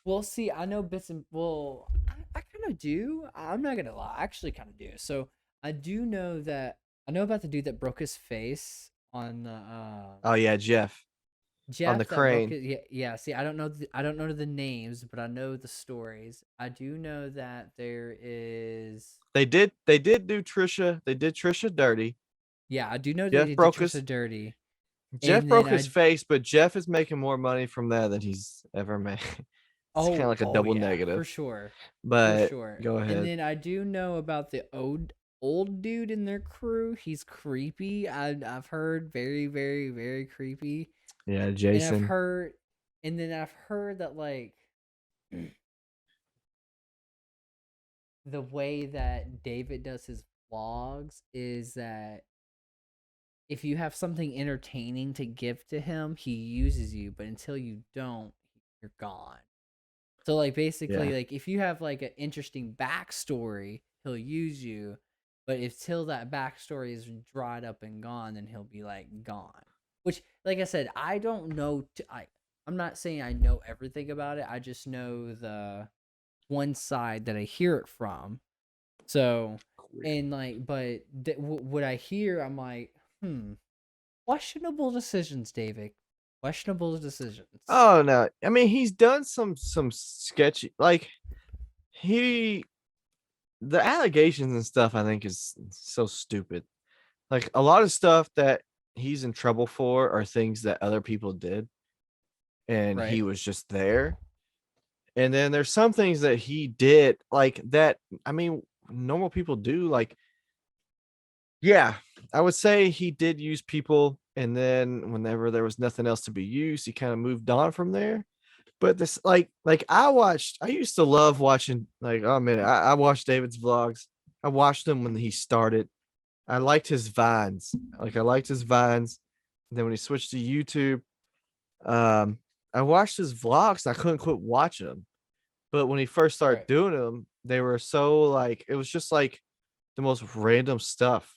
Well, see, I know bits and I kind of do. I'm not gonna lie, I actually kind of do. So I do know that I know about the dude that broke his face on the Oh yeah, Jeff on the Jeff that broke crane. it. Yeah, yeah. See, I don't know the names, but I know the stories. I do know that there is. They did do Trisha. They did Trisha dirty. Yeah, I do know that Jeff they did broke his Trisha dirty, Jeff and then broke his I. face, but Jeff is making more money from that than he's ever made. It's kind of like a Oh double yeah, for negative. sure, for But sure. go And ahead. then I do know about the old dude in their crew. He's creepy. I've heard very creepy. Yeah, And I've Jason. heard, and then I've heard that like the way that David does his vlogs is that if you have something entertaining to give to him, he uses you, but until you don't, you're gone. So like Yeah. basically like if you have like an interesting backstory, he'll use you. But if till that backstory is dried up and gone, then he'll be like gone. Which, like I said, I don't know. I'm not saying I know everything about it. I just know the one side that I hear it from. So, and like, but what I hear, I'm like, questionable decisions, David. Questionable decisions. Oh no. I mean, he's done some sketchy like he the allegations and stuff I think is so stupid. Like a lot of stuff that he's in trouble for are things that other people did and he Right. was just there. And then there's some things that he did like that. I mean, normal people do like, yeah, I would say he did use people. And then whenever there was nothing else to be used, he kind of moved on from there. But this, I used to love watching, like, oh man, I watched David's vlogs. I watched them when he started. I liked his vines. Like, I liked his vines. And then when he switched to YouTube, um, I watched his vlogs and I couldn't quit watching them. But when he first started Right. doing them, they were so like it was just like the most random stuff.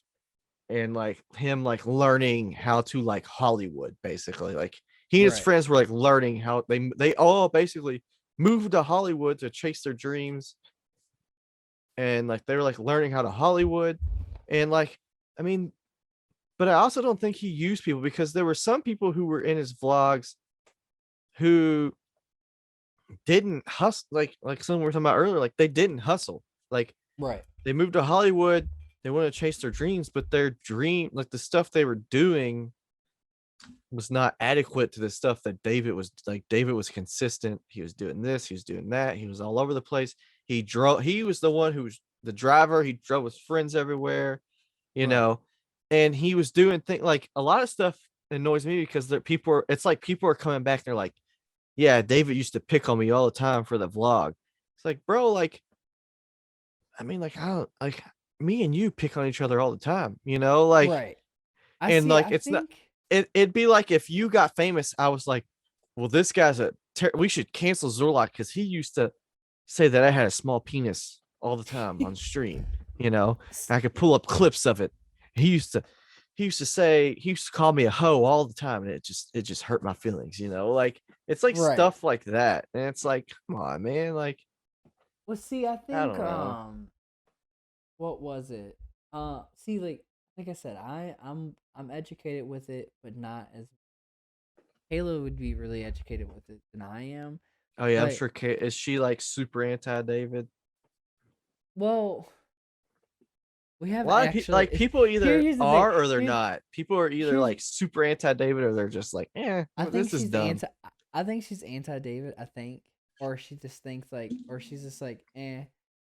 And like him like learning how to like Hollywood, basically. Like he and his Right. friends were like learning how they all basically moved to Hollywood to chase their dreams. And like they were like learning how to Hollywood. And like, I mean, but I also don't think he used people because there were some people who were in his vlogs who didn't hustle like some we were talking about earlier, like they didn't hustle. Like Right. they moved to Hollywood, they want to chase their dreams, but their dream, like the stuff they were doing was not adequate to the stuff that David was like. David was consistent. He was doing this, he was doing that, he was all over the place. He was the one who was the driver, he drove with friends everywhere, you Right. know, and he was doing things like a lot of stuff annoys me because people are it's like people are coming back and they're like, yeah, David used to pick on me all the time for the vlog. It's like, bro, like, I mean, like, I don't like me and you pick on each other all the time, like, Right. I and see. like, I it's not, think. it'd be like if you got famous, I was like, well, this guy's we should cancel Zorlot because he used to say that I had a small penis all the time on stream, you know, and I could pull up clips of it. He used to, he used to call me a hoe all the time, and it just hurt my feelings, like it's like Right. stuff like that, and it's like, come on, man, like Well, see, I I think don't know. what was it? See, like I said, I'm educated with it, but not as Halo would be really educated with it than I am. Oh yeah, I'm But sure. Is she like super anti David? well, we A have lot of actually. people either Here's the thing. are or they're Here's not. People are either here's like super anti David or they're just like, I think this is she's dumb. anti. I think she's anti David. I think, or she just thinks like, or she's just like,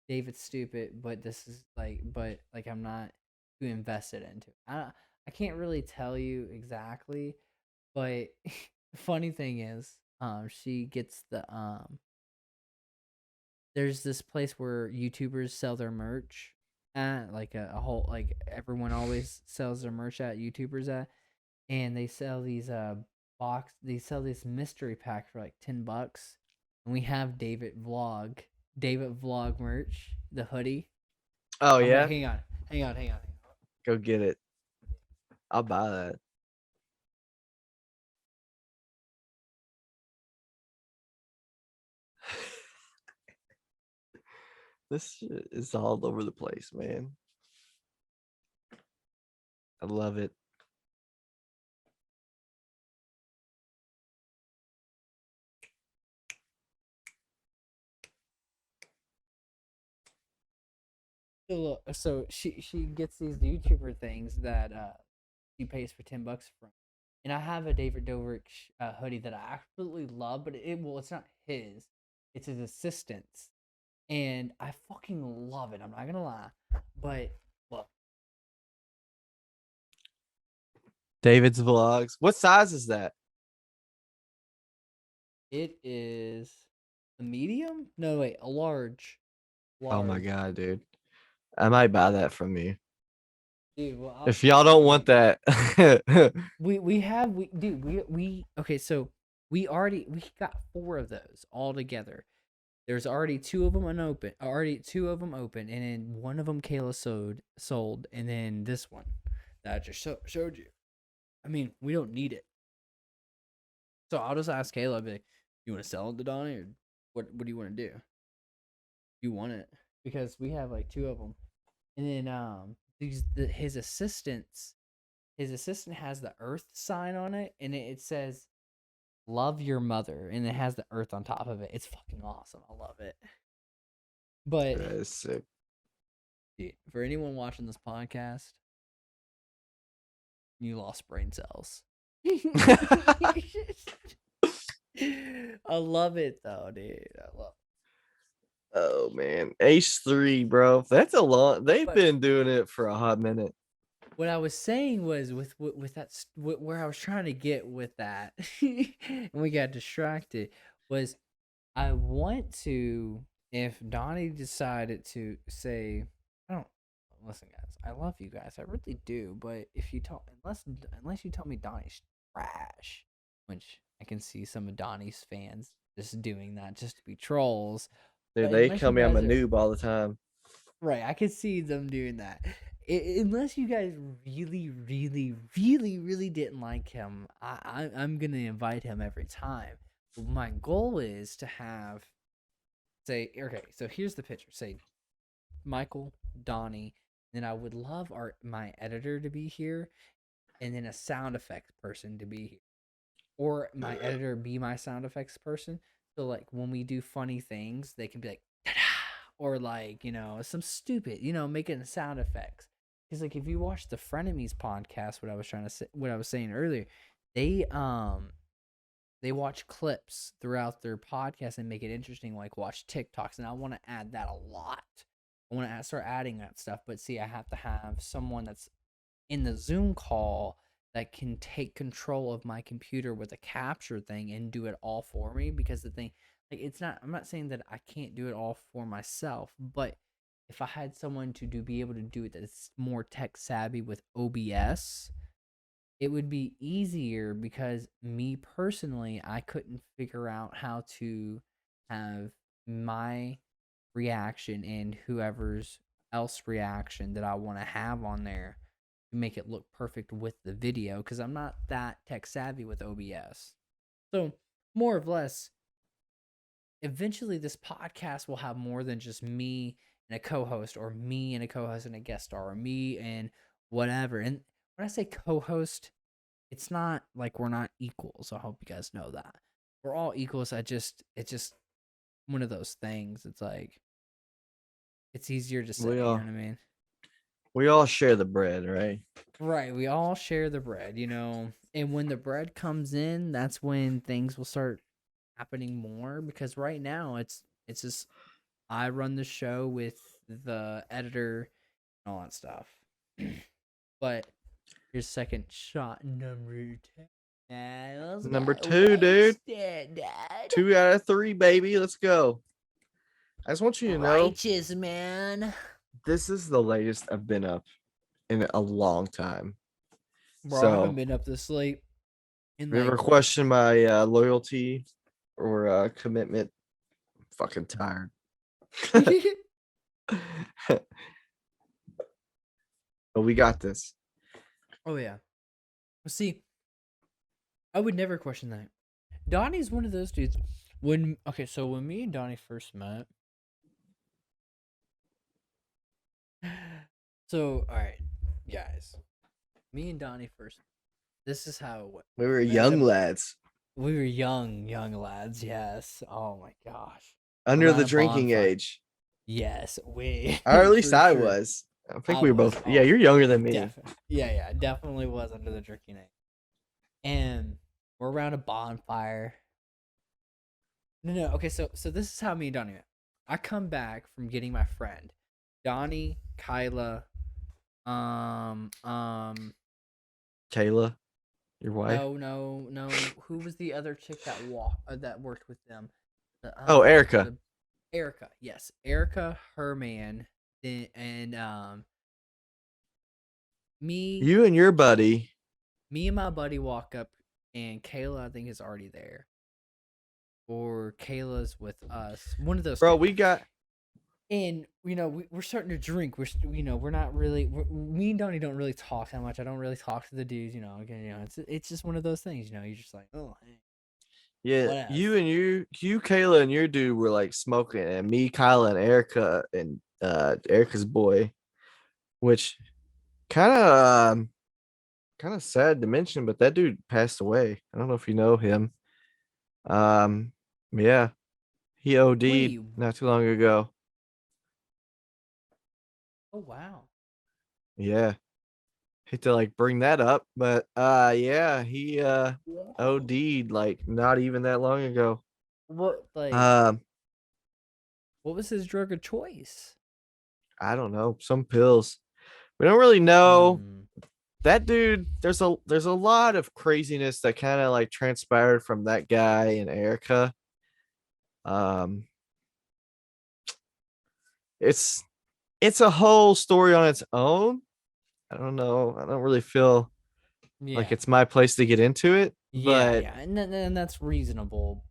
David's stupid, but this is like, but like I'm not too invested into it. I can't really tell you exactly, but the funny thing is, she gets the there's this place where YouTubers sell their merch at like a whole like everyone always sells their merch at YouTubers at, and they sell these they sell this mystery pack for like $10, and we have David vlog merch, the hoodie. Oh I'm like, yeah, hang on. go get it. I'll buy that. This shit is all over the place, man. I love it. So look, so she gets these YouTuber things that she pays for $10 from, and I have a David Dobrik hoodie that I absolutely love, but it's not his, it's his assistant's, and I fucking love it. I'm not gonna lie, but look, David's vlogs. What size is that? it is a medium. No wait, a large, Oh my large. god, dude. I might buy that from you. Dude, well, If y'all don't want that. we dude we okay, so we got 4 of those all together. There's already 2 of them open, and then one of them Kayla sold, and then this one that I just showed you. I mean, we don't need it, so I'll just ask Kayla, be like, you want to sell it to Donnie, or what do you want to do? You want it because we have like 2 of them, and then his assistant has the Earth sign on it, and it says "Love your mother," and it has the Earth on top of it. It's fucking awesome. I love it. But That is sick. dude, for anyone watching this podcast, you lost brain cells. I love it though, dude. I love it. Oh man. Ace 3, bro. That's a long they've But been doing it for a hot minute. what I was saying was with that where I was trying to get with that, and we got distracted, was I want to, if Donnie decided to say, I don't listen, guys. I love you guys, I really do. But if you tell, unless you tell me Donnie's trash, which I can see some of Donnie's fans just doing that just to be trolls. Dude, But they unless tell you me I'm guys a are noob all the time. right, I can see them doing that. Unless you guys really, really, really, really didn't like him, I'm gonna invite him every time. My goal is to have, say, okay, so here's the picture. Say Michael, Donnie, then I would love my editor to be here, and then a sound effects person to be here, or my editor be my sound effects person. So like when we do funny things, they can be like, ta-da! Or like, some stupid, making sound effects. Because like if you watch the Frenemies podcast, what I was saying earlier, they they watch clips throughout their podcast and make it interesting, like watch TikToks, and I want to add that a lot. I want to start adding that stuff, but see, I have to have someone that's in the Zoom call that can take control of my computer with a capture thing and do it all for me. Because the thing, like, I'm not saying that I can't do it all for myself, but if I had someone to be able to do it that's more tech savvy with OBS, it would be easier, because me personally, I couldn't figure out how to have my reaction and whoever's else reaction that I want to have on there to make it look perfect with the video, because I'm not that tech savvy with OBS. So, more or less, eventually this podcast will have more than just me and a co-host, or me and a co-host and a guest star, or me and whatever. And when I say co-host, it's not like we're not equals. I hope you guys know that. We're all equals. It's just one of those things. It's like, it's easier to say, We you know all what I mean? we all share the bread, right? Right. We all share the bread, and when the bread comes in, that's when things will start happening more, because right now it's just I run the show with the editor and all that stuff. But here's second shot number 10. Let's Number get 2, dude. wasted, Dad. 2 out of 3, baby. Let's go. I just want you to know Righteous, man. this is the latest I've been up in a long time. Bro, I haven't So, been up this late in if you ever like question my loyalty or commitment, I'm fucking tired. But we got this. Oh yeah. See, I would never question that. Donnie's one of those dudes. So when me and Donnie first met, So, all right, guys. Me and Donnie first. This is how it went. We were We met young up. lads We were young lads. Yes. Oh my gosh. under Around the a drinking bonfire. age, Yes, we or at least for I sure. was. I think I we were was. both. Yeah, Oh, you're younger than me. definitely. Yeah. Definitely was under the drinking age. And we're around a bonfire. No. Okay, so this is how me and Donnie met. I come back from getting my friend, Donnie, Kyla, um, um, Kayla, your wife. no. Who was the other chick that worked with them? Oh, Erica. The Erica. Yes, Erica, her man, and me, You and your buddy. me and my buddy walk up, and Kayla I think is already there, or Kayla's with us. One of those Bro, two. we got And we're starting to drink. We're not really. Me and Donnie don't really talk that much. I don't really talk to the dudes. Again, it's just one of those things. You're just like, oh, hey, yeah, what else? you, Kayla and your dude were like smoking, and me, Kyla, and Erica and Erica's boy, which kind of kind of sad to mention, but that dude passed away. I don't know if you know him. Um, yeah, he OD'd Wait, not too long ago. oh wow, Yeah, hate to like bring that up, but yeah, he whoa. OD'd like not even that long ago. What Um, what was his drug of choice? I don't know, some pills. We don't really know. Hmm. That dude, there's a lot of craziness that kind of like transpired from that guy and Erica. Um, it's it's a whole story on its own. I don't know. I don't really feel like Yeah, it's my place to get into it, yeah, but yeah, and that's reasonable.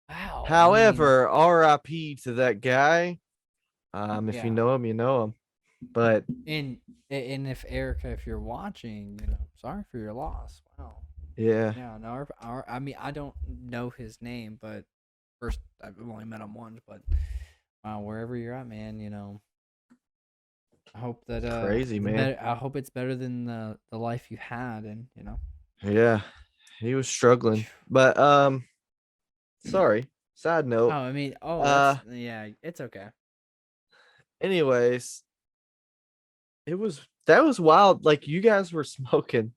Wow, I mean, however, RIP to that guy. If you yeah, know him, you know him. But and if Erica, if you're watching, sorry for your loss. Wow. yeah, Yeah, no, I mean, I don't know his name, but first I've only met him once. But wow, wherever you're at, man, I hope that crazy the man. better. I hope it's better than the life you had, and. Yeah, he was struggling. But sorry. Side Oh, note. I mean, oh, Uh, yeah, it's okay. anyways, that was wild. Like you guys were smoking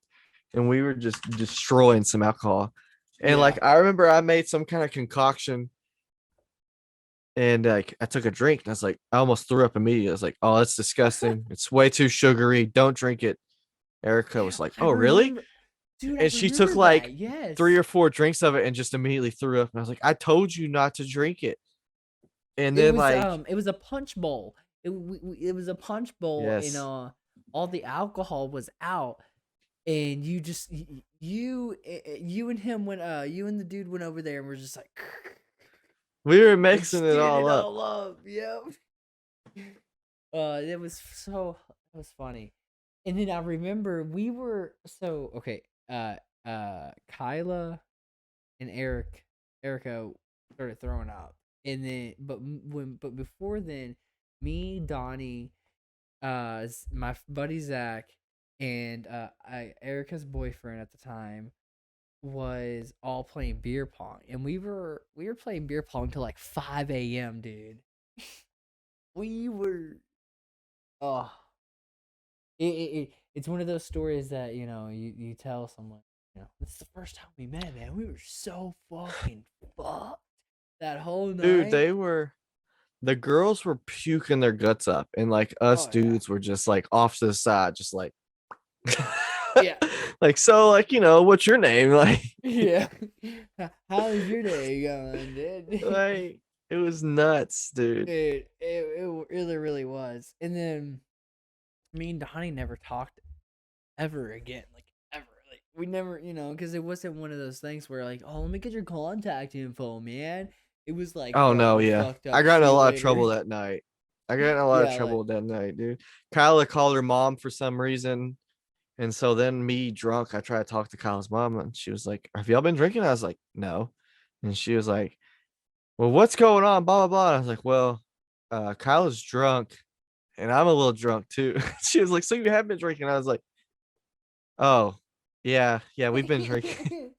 and we were just destroying some alcohol. And Yeah. like I remember I made some kind of concoction and like I took a drink and I was like, I almost threw up immediately. I was like, oh, that's disgusting. It's way too sugary. Don't drink it. Erica was like, I oh, really? remember, dude. I And she took remember that. like three Yes. or four drinks of it and just immediately threw up. And I was like, I told you not to drink it. And It then was like, it was a punch bowl. It was a punch bowl, and yes, all the alcohol was out, and you and him went you and the dude went over there and we're just like we were like mixing it stirring all it up. all up. Yep. It was it was funny. And then I remember we were so okay, Kyla and Erica started throwing up. And then but before then, me, Donnie, my buddy Zach, and Erica's boyfriend at the time was all playing beer pong, and we were playing beer pong till like 5 a.m., dude. We were oh it's one of those stories that you tell someone, this is the first time we met, man. We were so fucking fucked that whole Dude, night. the girls were puking their guts up, and like us Oh yeah. dudes were just like off to the side, just like, Yeah. like, so, like, what's your name? Like, Yeah. How's your day going, dude? like, it was nuts, dude. It really, really was. And then me and Donnie never talked ever again. Like, ever. Like, we never, because it wasn't one of those things where, like, oh, let me get your contact info, man. It was like, Oh bro, no, we're yeah. fucked I up. got in See a you lot of later. trouble that night. I got in a lot of Yeah, like, trouble that night, dude. Kyla called her mom for some reason. And so then me drunk, I tried to talk to Kyle's mom and she was like, have y'all been drinking? I was like, no. And she was like, well, what's going on? Blah blah blah. And I was like, well, Kyle's drunk and I'm a little drunk too. She was like, "So you have been drinking?" I was like, "Oh, yeah, yeah, we've been drinking."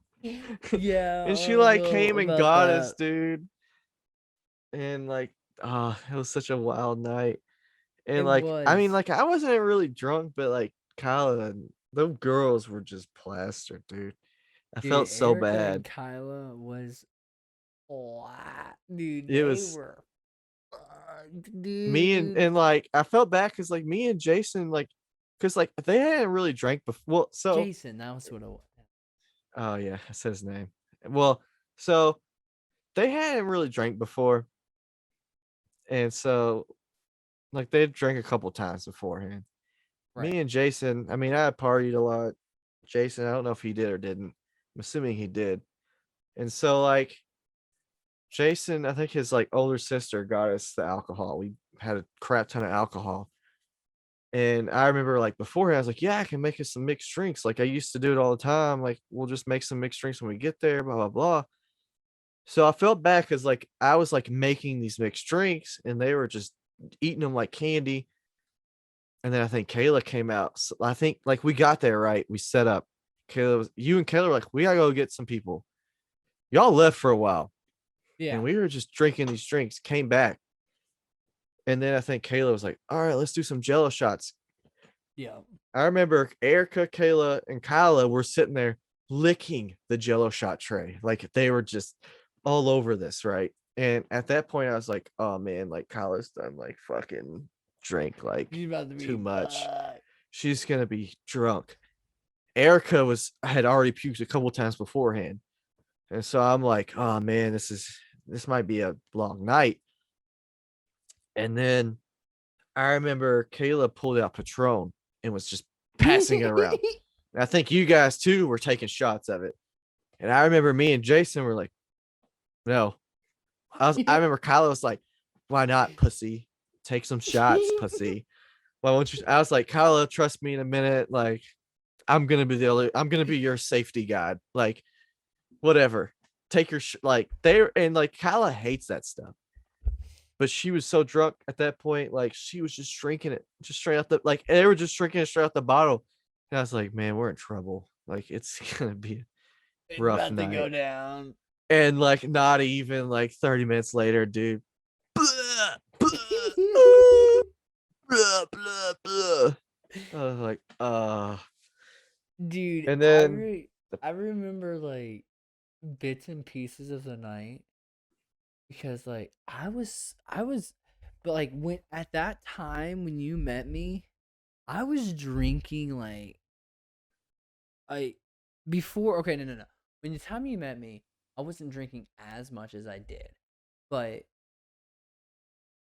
Yeah, And she I like know came and about got us, that. dude. And like, it was such a wild night. And It like, I mean, was. like, I wasn't really drunk, but like, Kyla and those girls were just plastered, dude. I Dude, felt so Erica and bad. Kyla was flat. Dude, It they was were fucked, me and dude. and like, I felt bad because like me and Jason, like, because like they hadn't really drank before. Well, so Jason, that was what it was. oh yeah, I said his name. Well, so they hadn't really drank before, and so like they drank a couple times beforehand. Right. Me and Jason, I mean, I had partied a lot. Jason, I don't know if he did or didn't. I'm assuming he did. And so like Jason, I think his like older sister got us the alcohol. We had a crap ton of alcohol. And I remember like beforehand, I was like, yeah, I can make us some mixed drinks. Like I used to do it all the time. Like we'll just make some mixed drinks when we get there, blah, blah, blah. So I felt bad because like I was like making these mixed drinks and they were just eating them like candy. And then I think Kayla came out. So I think like we got there right. We set up. Kayla was you and Kayla were like, we gotta go get some people. Y'all left for a while. And Yeah. we were just drinking these drinks, came back. And then I think Kayla was like, all right, let's do some jello shots. Yeah. I remember Erica, Kayla, and Kyla were sitting there licking the jello shot tray. Like they were just all over this, right? And at that point, I was like, oh man, like Kyla's done like fucking drink like He's about to too be much. fucked. She's gonna be drunk. Erica had already puked a couple times beforehand. And so I'm like, oh man, this might be a long night. And then I remember Kayla pulled out Patron and was just passing it around. And I think you guys too were taking shots of it. And I remember me and Jason were like, no. I remember Kyla was like, why not, pussy? Take some shots, pussy. Why won't you? I was like, Kyla, trust me in a minute. Like, I'm gonna be your safety guide. Like, whatever. Take your like they and like Kyla hates that stuff. But she was so drunk at that point, like she was just drinking it just straight out the like they were just drinking it straight out the bottle. And I was like, man, we're in trouble. Like it's gonna be a It's rough about to go night. down. And like not even like 30 minutes later, dude. Blah, blah, blah, blah, blah. I was like, Dude, and then I remember like bits and pieces of the night because like I was but like when at that time when you met me, I was drinking like I before okay, no. When the time you met me, I wasn't drinking as much as I did. But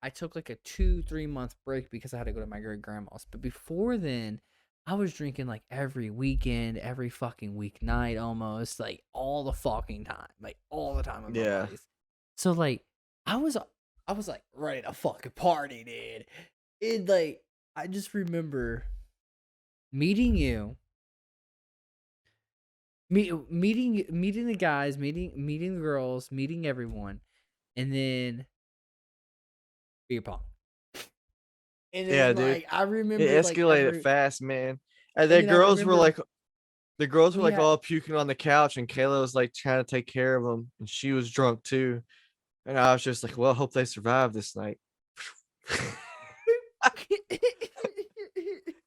I took like a 2-3 month break because I had to go to my great grandma's. But before then, I was drinking like every weekend, every fucking weeknight almost, like all the fucking time, like all the time with my yeah. buddies. So like I was I was like ready to fucking party, dude. It like I just remember meeting you, meeting the guys, meeting the girls, meeting everyone, and then beer pong. And Yeah, then dude. like I It remember like escalated every fast, man. And and the then I girls were remember like the girls were we like had all puking on the couch, and Kayla was like trying to take care of them, and she was drunk too. And I was just like, well, hope they survive this night.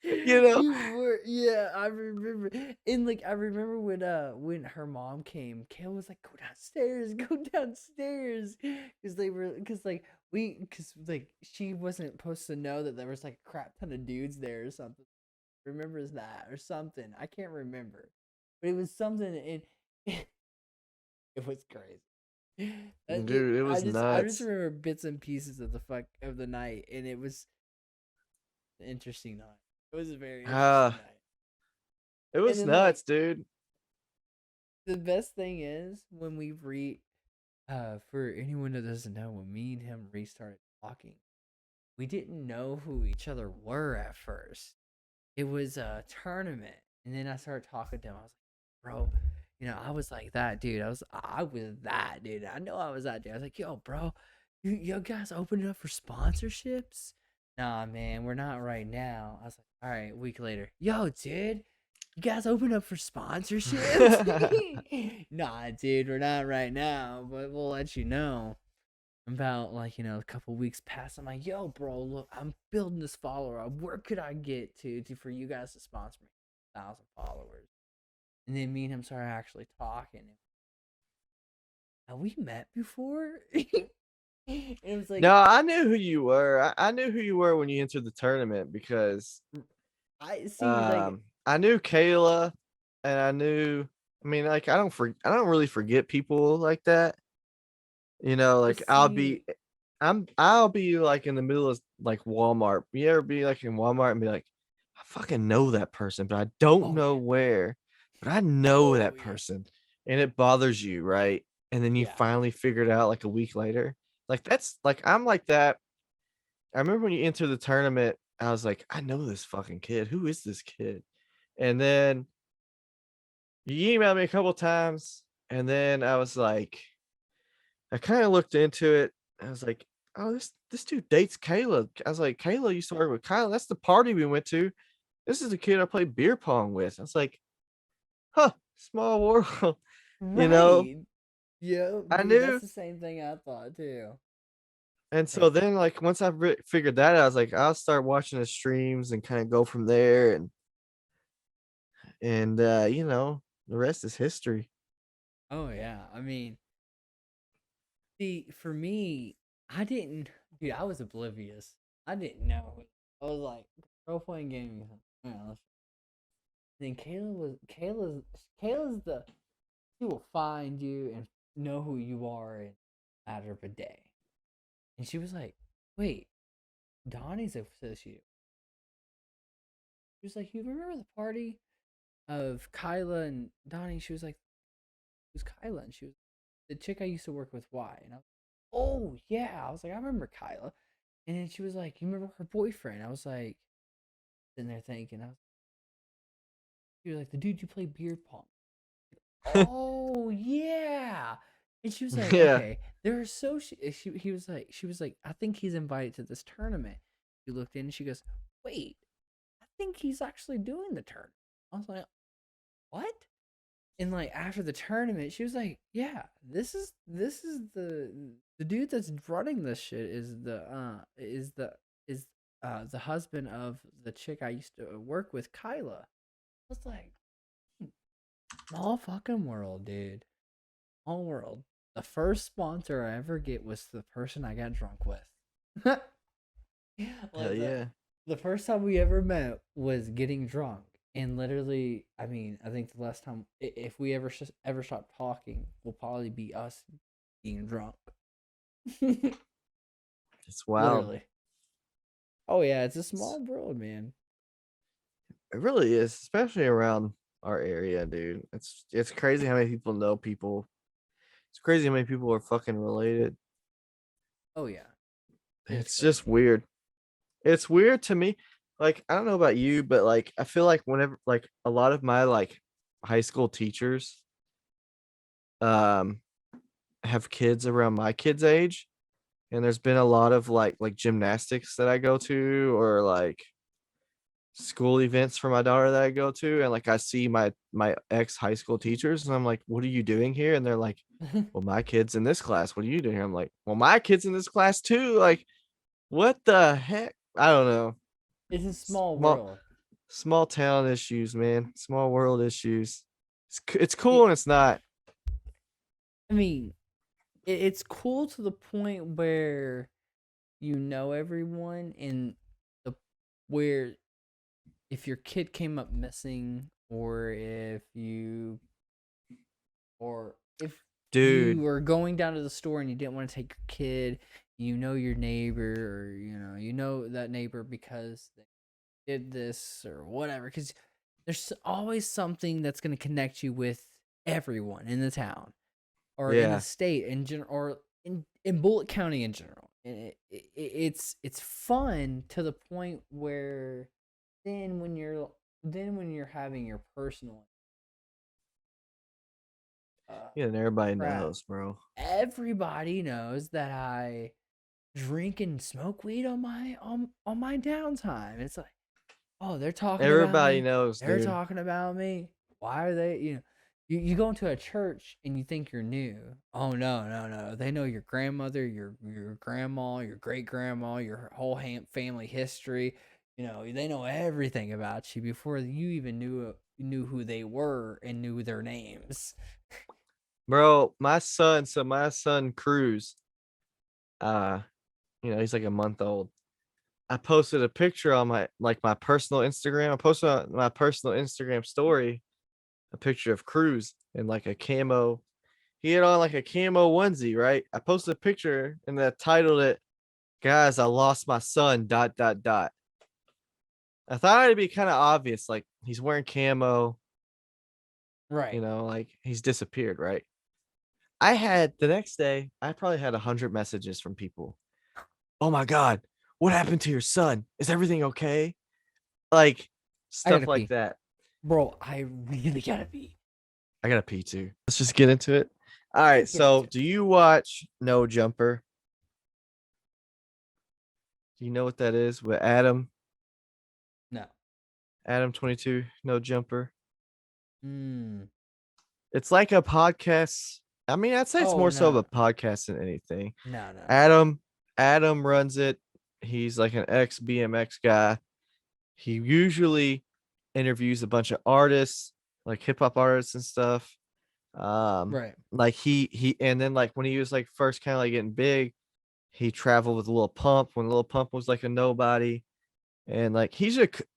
You know? you were yeah, I remember. And like I remember when her mom came, Kayla was like, go downstairs. Cause like cause like she wasn't supposed to know that there was like a crap ton of dudes there or something. Remembers that or something. I can't remember. But it was something and it was crazy. Dude, it was I just nuts. remember bits and pieces of the night, and it was an interesting night. It was a very interesting Ah, night. it And was then like nuts, dude. the best thing is when we for anyone that doesn't know, when me and him restarted talking, we didn't know who each other were at first. It was a tournament, and then I started talking to him. I was like, bro, I was like that dude. I was that dude. I know I was that dude. I was like, yo, bro, you guys opening up for sponsorships? nah, man, we're not right now. I was like, all right, a week later, yo, dude, you guys open up for sponsorships? Nah, dude, we're not right now, but we'll let you know. About like, a couple weeks past, I'm like, yo, bro, look, I'm building this follower up. Where could I get to for you guys to sponsor me? 1,000 followers. And then me and him started actually talking. Have we met before? And it was like, No, I knew who you were. I knew who you were when you entered the tournament because I see, like, I knew Kayla, and I knew. I mean, like I don't really forget people like that. You know, but like see, I'll be like in the middle of like Walmart. You ever be like in Walmart and be like, I fucking know that person, but I don't oh know yeah, where, but I know oh that yeah, person, and it bothers you, right? And then you yeah. finally figure it out like a week later. Like that's like I'm like that. I remember when you enter the tournament, I was like, I know this fucking kid. Who is this kid? And then you emailed me a couple times, and then I was like, I kind of looked into it. I was like, oh, this dude dates Kayla. I was like, Kayla used to work with Kyle. That's the party we went to. This is the kid I played beer pong with. I was like, huh, small world. you know, Right. Yeah, I dude, that's knew. the same thing I thought too. And Like, so then, like, once I figured that out, I was like, I'll start watching the streams and kind of go from there. And the rest is history. oh yeah. I mean, see, for me, I didn't, dude, I was oblivious. I didn't know. I was like, role playing games. Then Kayla's the, she will find you and know who you are in a matter of a day. And she was like, wait, Donnie's associate. She was like, you remember the party of Kyla and Donnie? She was like, who's Kyla? And she was the chick I used to work with. Why? And I was, oh yeah. I was like, I remember Kyla. And then she was like, you remember her boyfriend? I was like, sitting there thinking, she was like, the dude you play beer pong. Oh yeah. And she was like, yeah. okay, they're so she was like, I think he's invited to this tournament. She looked in and she goes, wait, I think he's actually doing the tournament. I was like, what? And like after the tournament, she was like, yeah, this is the dude that's running this shit is the husband of the chick I used to work with, Kyla. I was like, small fucking world, dude. Small world. The first sponsor I ever get was the person I got drunk with. Hell Like yeah. the first time we ever met was getting drunk, and literally, I mean, I think the last time if we ever stop talking, will probably be us being drunk. It's wild. Literally. Oh yeah, it's a small world, man. It really is, especially around our area, dude. It's crazy how many people know people. It's crazy how many people are fucking related. Oh yeah, it's It's just crazy. weird. It's weird to me. Like, I don't know about you, but like I feel like whenever like a lot of my like high school teachers um have kids around my kids' age, and there's been a lot of like gymnastics that I go to, or like school events for my daughter that I go to, and like I see my ex high school teachers, and I'm like, "What are you doing here?" And they're like, "Well, my kid's in this class. What are you doing here?" I'm like, "Well, my kid's in this class too." Like, what the heck? I don't know. It's a small Small world. small town issues, man. Small world issues. It's cool It, and it's not. I mean, it's cool to the point where you know everyone, and the where if your kid came up missing, or if you Dude, were going down to the store and you didn't want to take your kid, you know your neighbor, or you know that neighbor because they did this or whatever, because there's always something that's going to connect you with everyone in the town or in the yeah. state in general, or in Bullitt County in general. And it's fun to the point where then when you're when you're having your personal uh Yeah, and everybody crap, knows, bro. everybody knows that I drink and smoke weed on my downtime. It's like, oh, they're talking about Everybody me. knows, They're dude. talking about me. Why are they? You go into a church and you think you're new. Oh no, no, no! They know your grandmother, your grandma, your great grandma, your whole family history. They know everything about you before you even knew who they were and knew their names. Bro, my son Cruz, uh, he's like a month old. I posted a picture on my personal Instagram. I posted on my personal Instagram story a picture of Cruz in like a camo. He had on like a camo onesie, right? I posted a picture and I titled it, "Guys, I lost my son." Dot dot dot. I thought it'd be kind of obvious, like he's wearing camo, Right. like he's disappeared, right? I had the next day, I probably had 100 messages from people. Oh my God, what happened to your son? Is everything okay? Like I stuff gotta like pee, that. bro. I really gotta pee. I gotta pee too. Let's just get into it. All right. Get into So, it. do you watch No Jumper? Do you know what that is with No. Adam 22, No Jumper? Hmm. It's like a podcast. I mean, I'd say it's Oh more so of no. a podcast than anything. No. No. No. Adam, Adam runs it. He's like an ex BMX guy. He usually interviews a bunch of artists, like hip hop artists and stuff. Right. Like and then like when he was like first kind of like getting big, he traveled with Lil Pump when Lil Pump was like a nobody. And like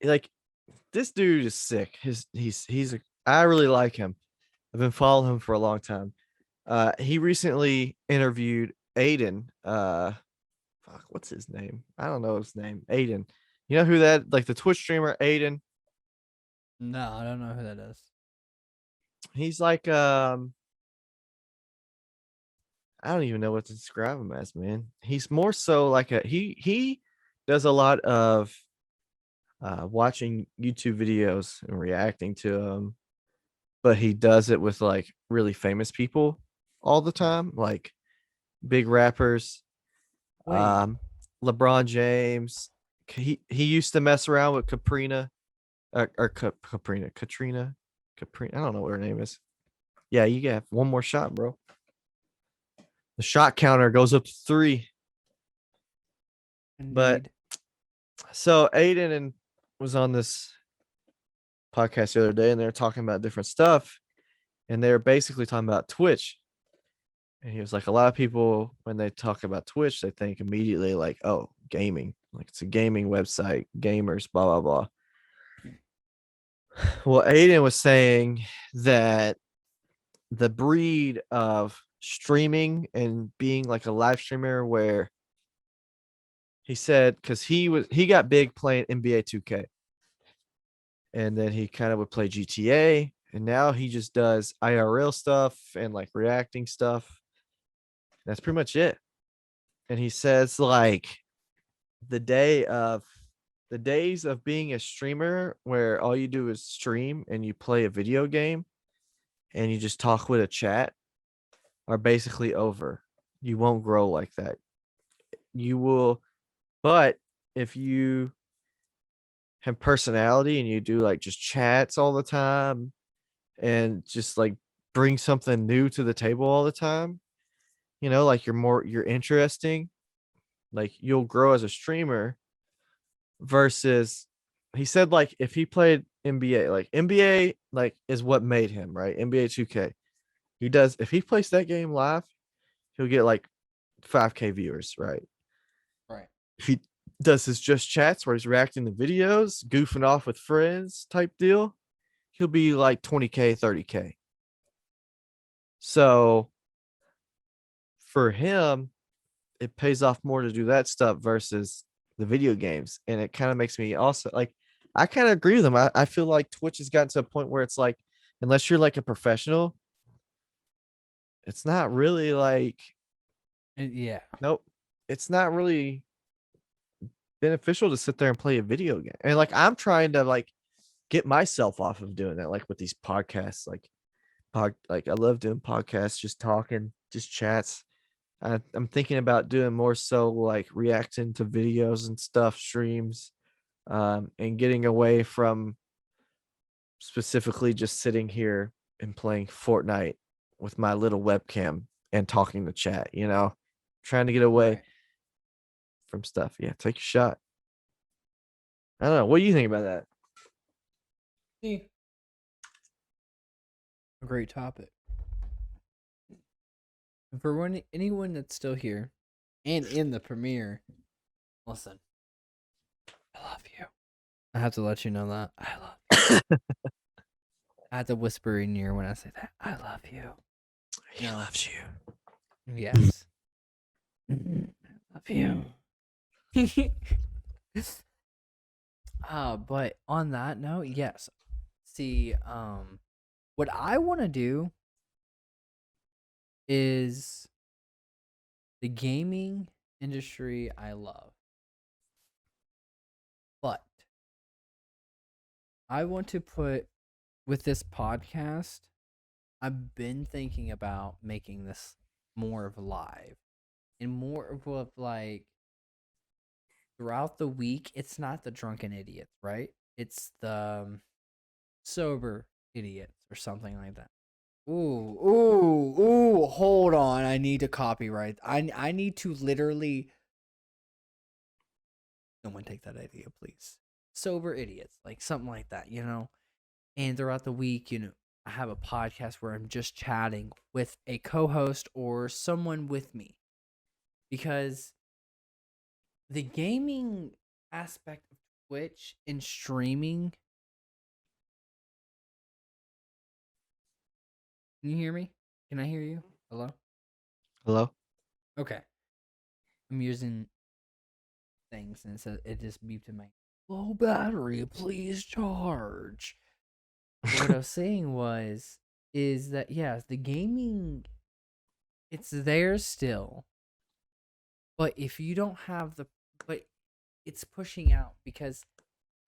like this dude is sick. I really like him. I've been following him for a long time. He recently interviewed Aiden. Fuck, what's his name? I don't know his name. Aiden. You know who that, like the Twitch streamer Aiden? No, I don't know who that is. He's like I don't even know what to describe him as, man. He's more so like he does a lot of watching YouTube videos and reacting to them, but he does it with like really famous people all the Right. time, like big rappers. Wait. Um, LeBron James. He used to mess around with Katrina. I don't know what her name is. Yeah, you got one more shot, bro. The shot counter goes up to 3. But Indeed. so Aiden and was on this podcast the other day, and they're talking about different stuff, and they're basically talking about Twitch. And he was like, a lot of people when they talk about Twitch, they think immediately like, oh, gaming, like it's a gaming website, gamers, blah blah blah. Well, Aiden was saying that the breed of streaming and being like a live streamer, where he said because he got big playing NBA 2K, and then he kind of would play GTA, and now he just does IRL stuff and like reacting stuff. That's pretty much it. And he says like the day of the days of being a streamer where all you do is stream and you play a video game and you just talk with a chat are basically over. You won't grow like that. You will, but if you have personality and you do like just chats all the time and just like bring something new to the table all the time, like you're interesting, like you'll grow as a streamer versus he said like if he played NBA, like NBA like is what made him, right? NBA 2K. He does if he plays that game live, he'll get like 5K viewers, right? Right. If he does his just chats where he's reacting to videos, goofing off with friends type deal, he'll be like 20K, 30K. So for him, it pays off more to do that stuff versus the video games. And it kind of makes me also like, I kind of agree with him. I feel like Twitch has gotten to a point where it's like, unless you're like a professional, it's not really like, Yeah. nope, it's not really beneficial to sit there and play a video game. And like, I'm trying to like get myself off of doing that, like with these podcasts, like I love doing podcasts, just talking, just chats. I'm thinking about doing more so like reacting to videos and stuff, streams, and getting away from specifically just sitting here and playing Fortnite with my little webcam and talking to chat, trying to get away Right. from stuff. Yeah, take a shot. I don't know. What do you think about that? See, a great topic. For anyone that's still here and in the premiere, listen, I love you. I have to let you know that I love you. I have to whisper in your ear when I say that I love you. He No, loves you. yes, I love you. But on that note, yes. See, what I want to do is the gaming industry I love, but I want to put with this podcast. I've been thinking about making this more of live and more of like throughout the week. It's not the drunken idiots, right? It's the sober idiots or something like that. Ooh! Hold on, I need to copyright. I need to literally. Someone take that idea, please. Sober idiots, like something like that, And throughout the week, I have a podcast where I'm just chatting with a co-host or someone with me because the gaming aspect of Twitch and streaming. Can you hear me? Can I hear you? Hello? Hello? Okay. I'm using things and it just beeped in my low battery, please charge. But what I was saying is that yes, the gaming it's there still. But if you don't have but it's pushing out because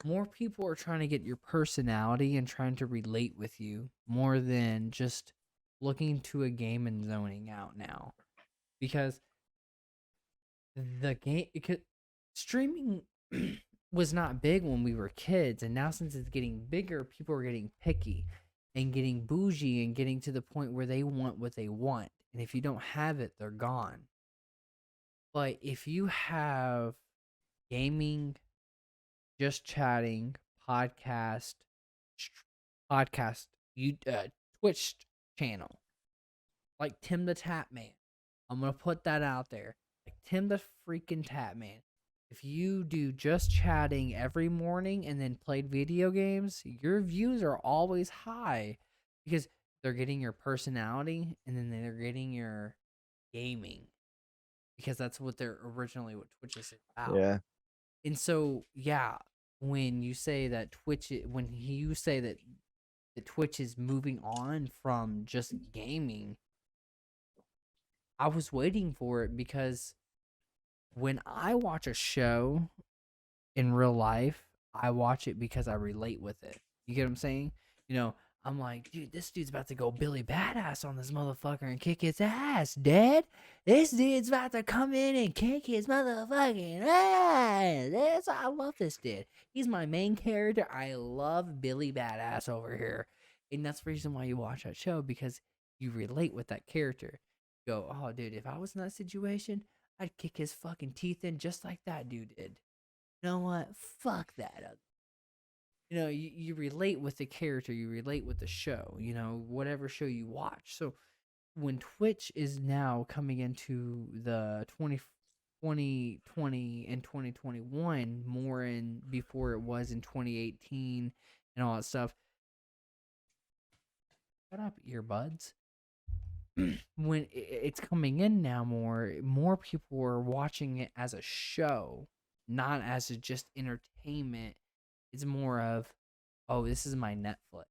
more people are trying to get your personality and trying to relate with you more than just looking to a game and zoning out now. Because the game because streaming was not big when we were kids, and now since it's getting bigger, people are getting picky and getting bougie and getting to the point where they want what they want. And if you don't have it, they're gone. But if you have gaming, just chatting, podcast, podcast, you Twitch channel like Tim the Tap Man. I'm gonna put that out there. Like Tim the freaking Tap Man. If you do just chatting every morning and then played video games, your views are always high because they're getting your personality and then they're getting your gaming because that's what they're originally what Twitch is about. Yeah. And so, yeah, when you say that when you say that the Twitch is moving on from just gaming, I was waiting for it because when I watch a show in real life, I watch it because I relate with it. You get what I'm saying? You know, I'm like, dude, this dude's about to go Billy Badass on this motherfucker and kick his ass, Dad. This dude's about to come in and kick his motherfucking ass. I love this dude. He's my main character. I love Billy Badass over here. And that's the reason why you watch that show because you relate with that character. You go, oh, dude, if I was in that situation, I'd kick his fucking teeth in just like that dude did. You know what? Fuck that. You relate with the character, you relate with the show, whatever show you watch. So when Twitch is now coming into the 2020 and 2021 more in before it was in 2018 and all that stuff. Shut up, earbuds. When it's coming in now more people are watching it as a show, not as just entertainment. It's more of, oh, this is my Netflix,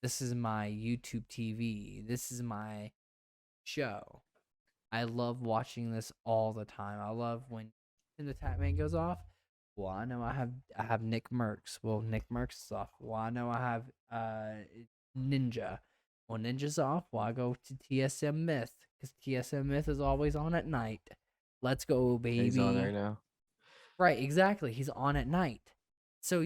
this is my YouTube TV, this is my show. I love watching this all the time. I love when the Tatman goes off. Well, I know I have Nick Merckx. Well, Nick Merckx is off. Well, I know I have Ninja. When Ninja's off, well, I go to TSM Myth because TSM Myth is always on at night. Let's go, He's on right baby. now. Right, exactly. He's on at night. So,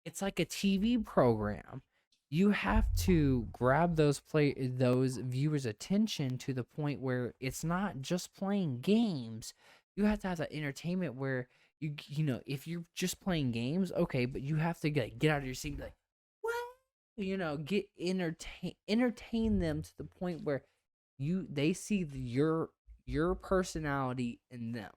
it's like a TV program. You have to grab those viewers' attention to the point where it's not just playing games. You have to have that entertainment where if you're just playing games, okay, but you have to get out of your seat and be like, what? Get entertain them to the point where they see your personality in them.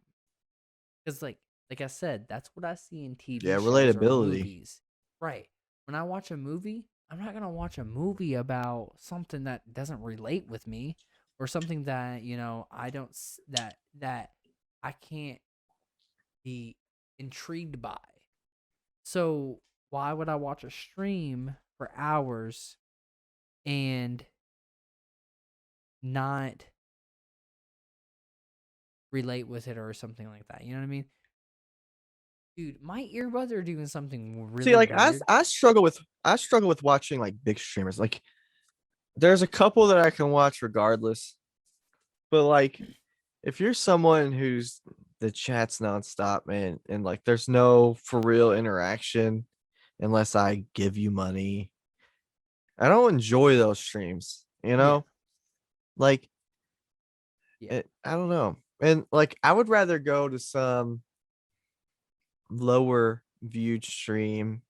Because like I said, that's what I see in Yeah, TV shows or relatability. movies. Right. When I watch a movie, I'm not gonna watch a movie about something that doesn't relate with me, or something that I don't that I can't be intrigued by. So why would I watch a stream for hours and not relate with it or something like that? You know what I mean? Dude, my earbuds are doing something See, really like weird. I struggle with watching like big streamers. Like there's a couple that I can watch regardless, but like if you're someone who's the chat's nonstop, man, and like there's no for real interaction unless I give you money, I don't enjoy those streams, you Yeah, know? Like yeah, I don't know. And like I would rather go to some lower viewed stream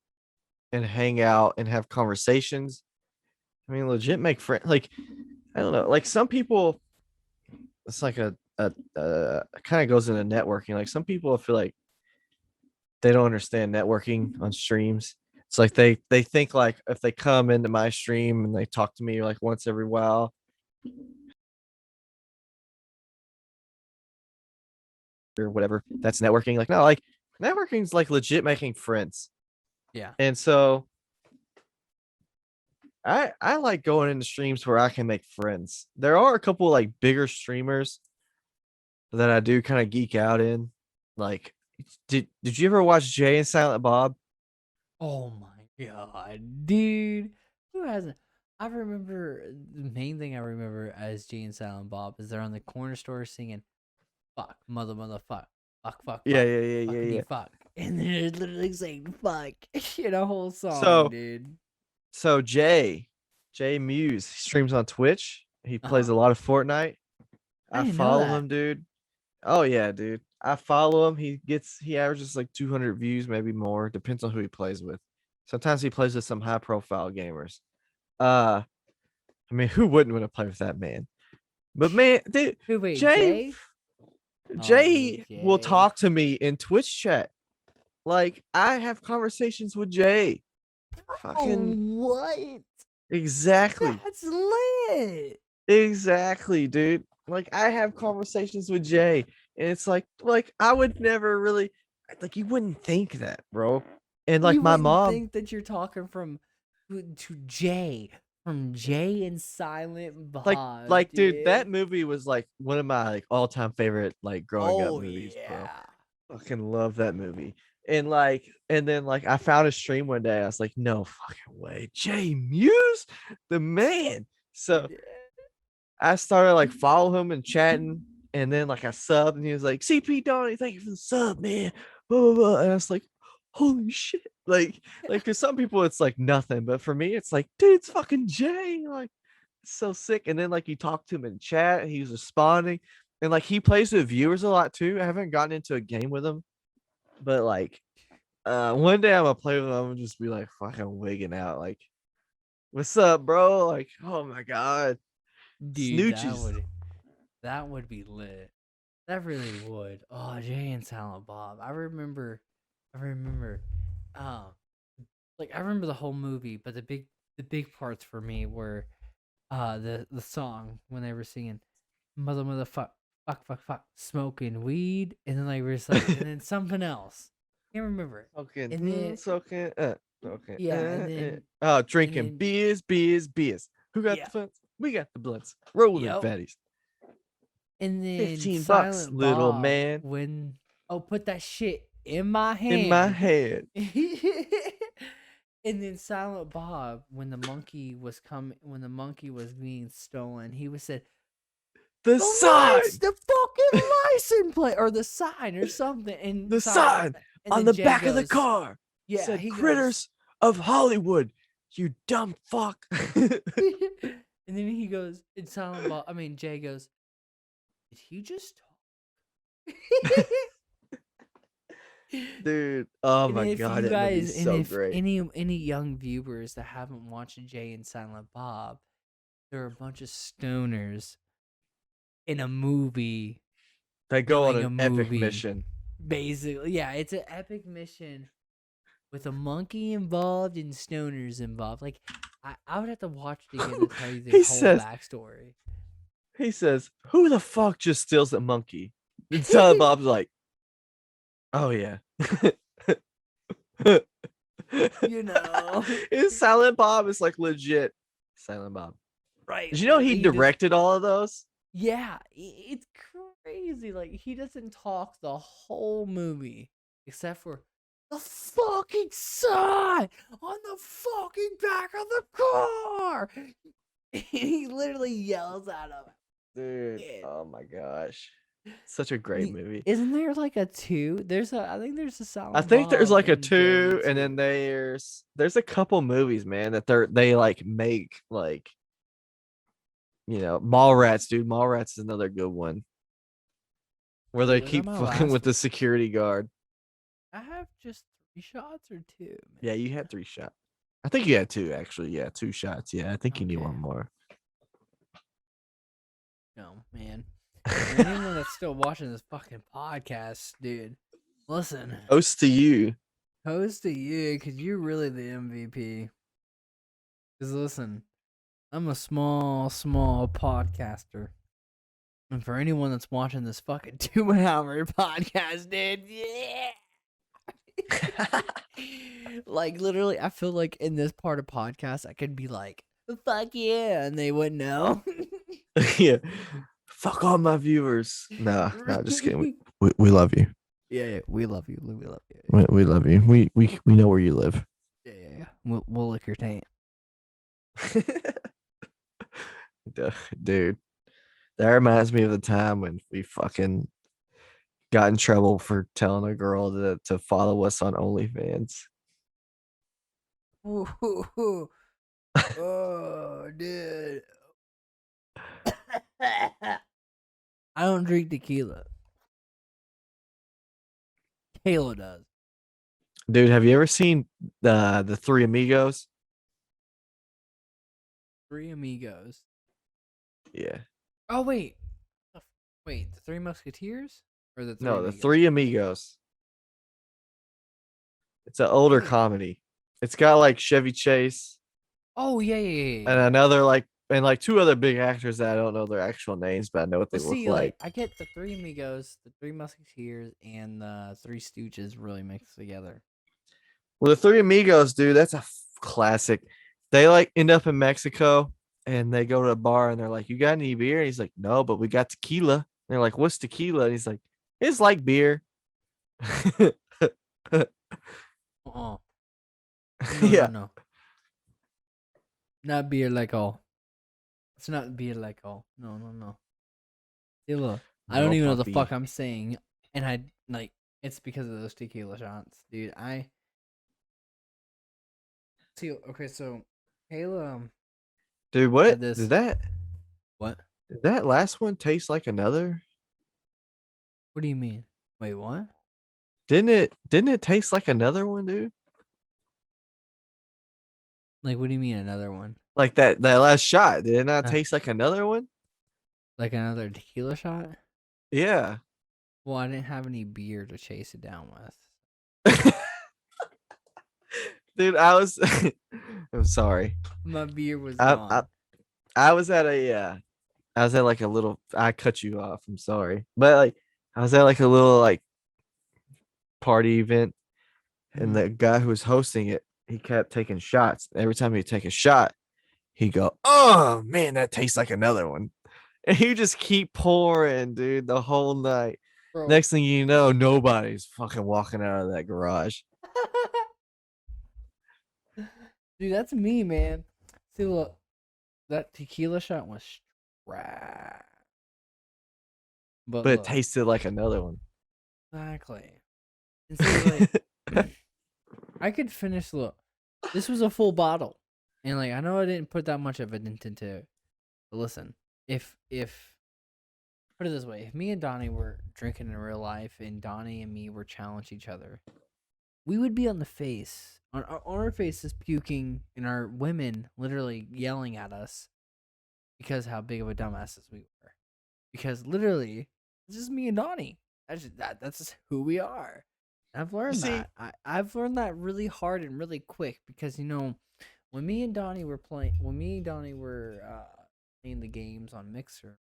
and hang out and have conversations. I mean, legit make friends. Like, I don't know. Like some people, it's like a kind of goes into networking. Like some people, I feel like they don't understand networking on streams. It's like they think like if they come into my stream and they talk to me like once every while or whatever, that's networking. Like no, like networking's like legit making friends. yeah. And so I like going into streams where I can make friends. There are a couple like bigger streamers that I do kind of geek out in. Like, did you ever watch Jay and Silent Bob? Oh my god, dude. Who hasn't? I remember the main thing I remember as Jay and Silent Bob is they're on the corner store singing fuck, mother, fuck, Yeah, yeah, yeah, yeah, yeah. fuckity fuck. And they're literally saying fuck in a whole song, So dude. so Jay Muse streams on Twitch. He Uh plays huh. a lot of Fortnite. I I didn't know follow that. him, dude. Oh yeah, dude. I follow him. He averages like 200 views, maybe more. Depends on who he plays with. Sometimes he plays with some high profile gamers. Uh, I mean, who wouldn't want to play with that man? But man, dude, Who, wait, Jay Jay? Oh, dude, Jay will Jay. talk to me in Twitch chat. Like I have conversations with Jay. Oh, Fucking what? exactly. That's lit. Exactly, dude. Like I have conversations with Jay and it's like I would never really like you wouldn't think that, bro. And like You my wouldn't mom, think that you're talking to Jay from Jay and Silent like Bob, like dude, dude. that movie was like one of my like all-time favorite like growing up Oh movies, bro. yeah. Fucking love that movie. And then like I found a stream one day. I was like, no fucking way. Jay Muse, the man. So I started like follow him and chatting. And then like I subbed and he was like, CP Donnie, thank you for the sub, man. Blah, blah, blah. And I was like, holy shit. Like for some people it's like nothing, but for me, it's like, dude, it's fucking Jay. Like it's so sick. And then like you talk to him in chat, and he's responding. And like he plays with viewers a lot too. I haven't gotten into a game with him, but like one day I'm gonna play with him. I'm gonna just be like fucking wigging out, like, "What's up, bro?" Like, "Oh my god, Dude, snooches." that would be lit. That really would. Oh, Jay and Silent Bob. I remember um I remember the whole movie, but the big parts for me were the song when they were singing mother fuck smoking weed, and then and then something else. Can't remember it. Soaking, And then soaking, soaking, yeah, and then Oh, and drinking then beers, beers, beers. Who got yeah, the funds? We got the blunts. Rolling yep. fatties. And then $15, Silent little Bob man, when put that shit in my in my hand. head. And then Silent Bob, when the monkey was being stolen, he was said, The "The lights, sign, the fucking license plate, or the sign, or something." And the sign and on then the Jay back of the goes, car "Yeah." said He goes, "Critters of Hollywood." You dumb fuck. and then he goes, and Jay goes, "Did he just talk?" Dude, oh And my if god, you that movie guys, is and so if great. any young viewers that haven't watched Jay and Silent Bob, there are a bunch of stoners in a movie They go on doing an a epic movie. mission. Basically, yeah, it's an epic mission with a monkey involved and stoners involved. Like, I would have to watch it again to tell you the he whole says, backstory. "Who the fuck just steals a monkey?" And Silent Bob's like, "Oh yeah." You know, His Silent Bob is like legit Silent Bob. right? Did you know he He just, directed all of those? yeah, it's crazy. Like, he doesn't talk the whole movie except for the fucking sign on the fucking back of the car. He literally yells at him. Dude, Yeah. oh my gosh. Such a great movie. Isn't there like a two? I think there's a I Silent think there's Bob like a and Jay 2, and then too. there's a couple movies, man, that they like make like, Mallrats, dude. Mallrats is another good one where they Was that keep my fucking last with the one? security guard. I have just 3 shots or two, Yeah, man. you had 3 shots. I think you had 2 actually. Yeah, 2 shots. Yeah, I think you need Okay. one more. No, man. For anyone that's still watching this fucking podcast, dude, listen. Toast to you. Toast to you, because you're really the MVP. Because listen, I'm a small podcaster. And for anyone that's watching this fucking 2 hour podcast, dude, yeah. Like, literally, I feel like in this part of podcast, I could be like, fuck yeah, and they wouldn't know. Yeah. Fuck all my viewers. No, no, just kidding. We love you. Yeah, we love you. We love you. We love you. We know where you live. Yeah. We'll lick your taint. Dude, that reminds me of the time when we fucking got in trouble for telling a girl to follow us on OnlyFans. Ooh, oh, dude. I don't drink tequila. Kayla does. Dude, have you ever seen the Three Amigos? Three Amigos. Yeah. Oh, wait. Wait, the Three Musketeers? Or the Three No, the Amigos? Three Amigos. It's an older Wait. comedy. It's got like Chevy Chase Oh, yeah. and another like 2 other big actors that I don't know their actual names, but I know what they Well, look see, like. I get the Three Amigos, the Three Musketeers, and the Three Stooges really mixed together. Well, the Three Amigos, dude, that's a classic. They like end up in Mexico and they go to a bar and they're like, "You got any beer?" And he's like, "No, but we got tequila." And they're like, "What's tequila?" And he's like, "It's like beer." No, Yeah. no. Not beer like all. It's not beer like all. No. Tequila. I don't No, even know the puppy. fuck I'm saying. And it's because of those tequila shots. Dude, see, okay, so Kayla Dude, had what this. What? did that last one taste like another? What do you mean? Wait, what? Didn't it taste like another one, dude? Like, what do you mean another one? Like that last shot, did it not Huh? taste like another one? Like another tequila shot? Yeah. Well, I didn't have any beer to chase it down with. Dude, I was I'm sorry. My beer was I, I gone. I was at like a little I cut you off. I'm sorry. But like I was at like a little like party event and Mhm. the guy who was hosting it, he kept taking shots. Every time he'd take a shot, he'd go, "Oh man, that tastes like another one." And you just keep pouring, dude, the whole night. Bro. Next thing you know, nobody's fucking walking out of that garage. Dude, that's me, man. See, look, that tequila shot was trash. But but it look, tasted like another one. exactly. And see, like, I could finish. Look, this was a full bottle, and like, I know I didn't put that much of it into it. But listen, if put it this way, if me and Donnie were drinking in real life, and Donnie and me were challenge each other, we would be on the face, on our faces, puking, and our women literally yelling at us because how big of a dumbasses we were. Because literally, it's just me and Donnie. That's just who we are. I've You learned see, that. I've learned that really hard and really quick because when me and Donnie were playing the games on Mixer,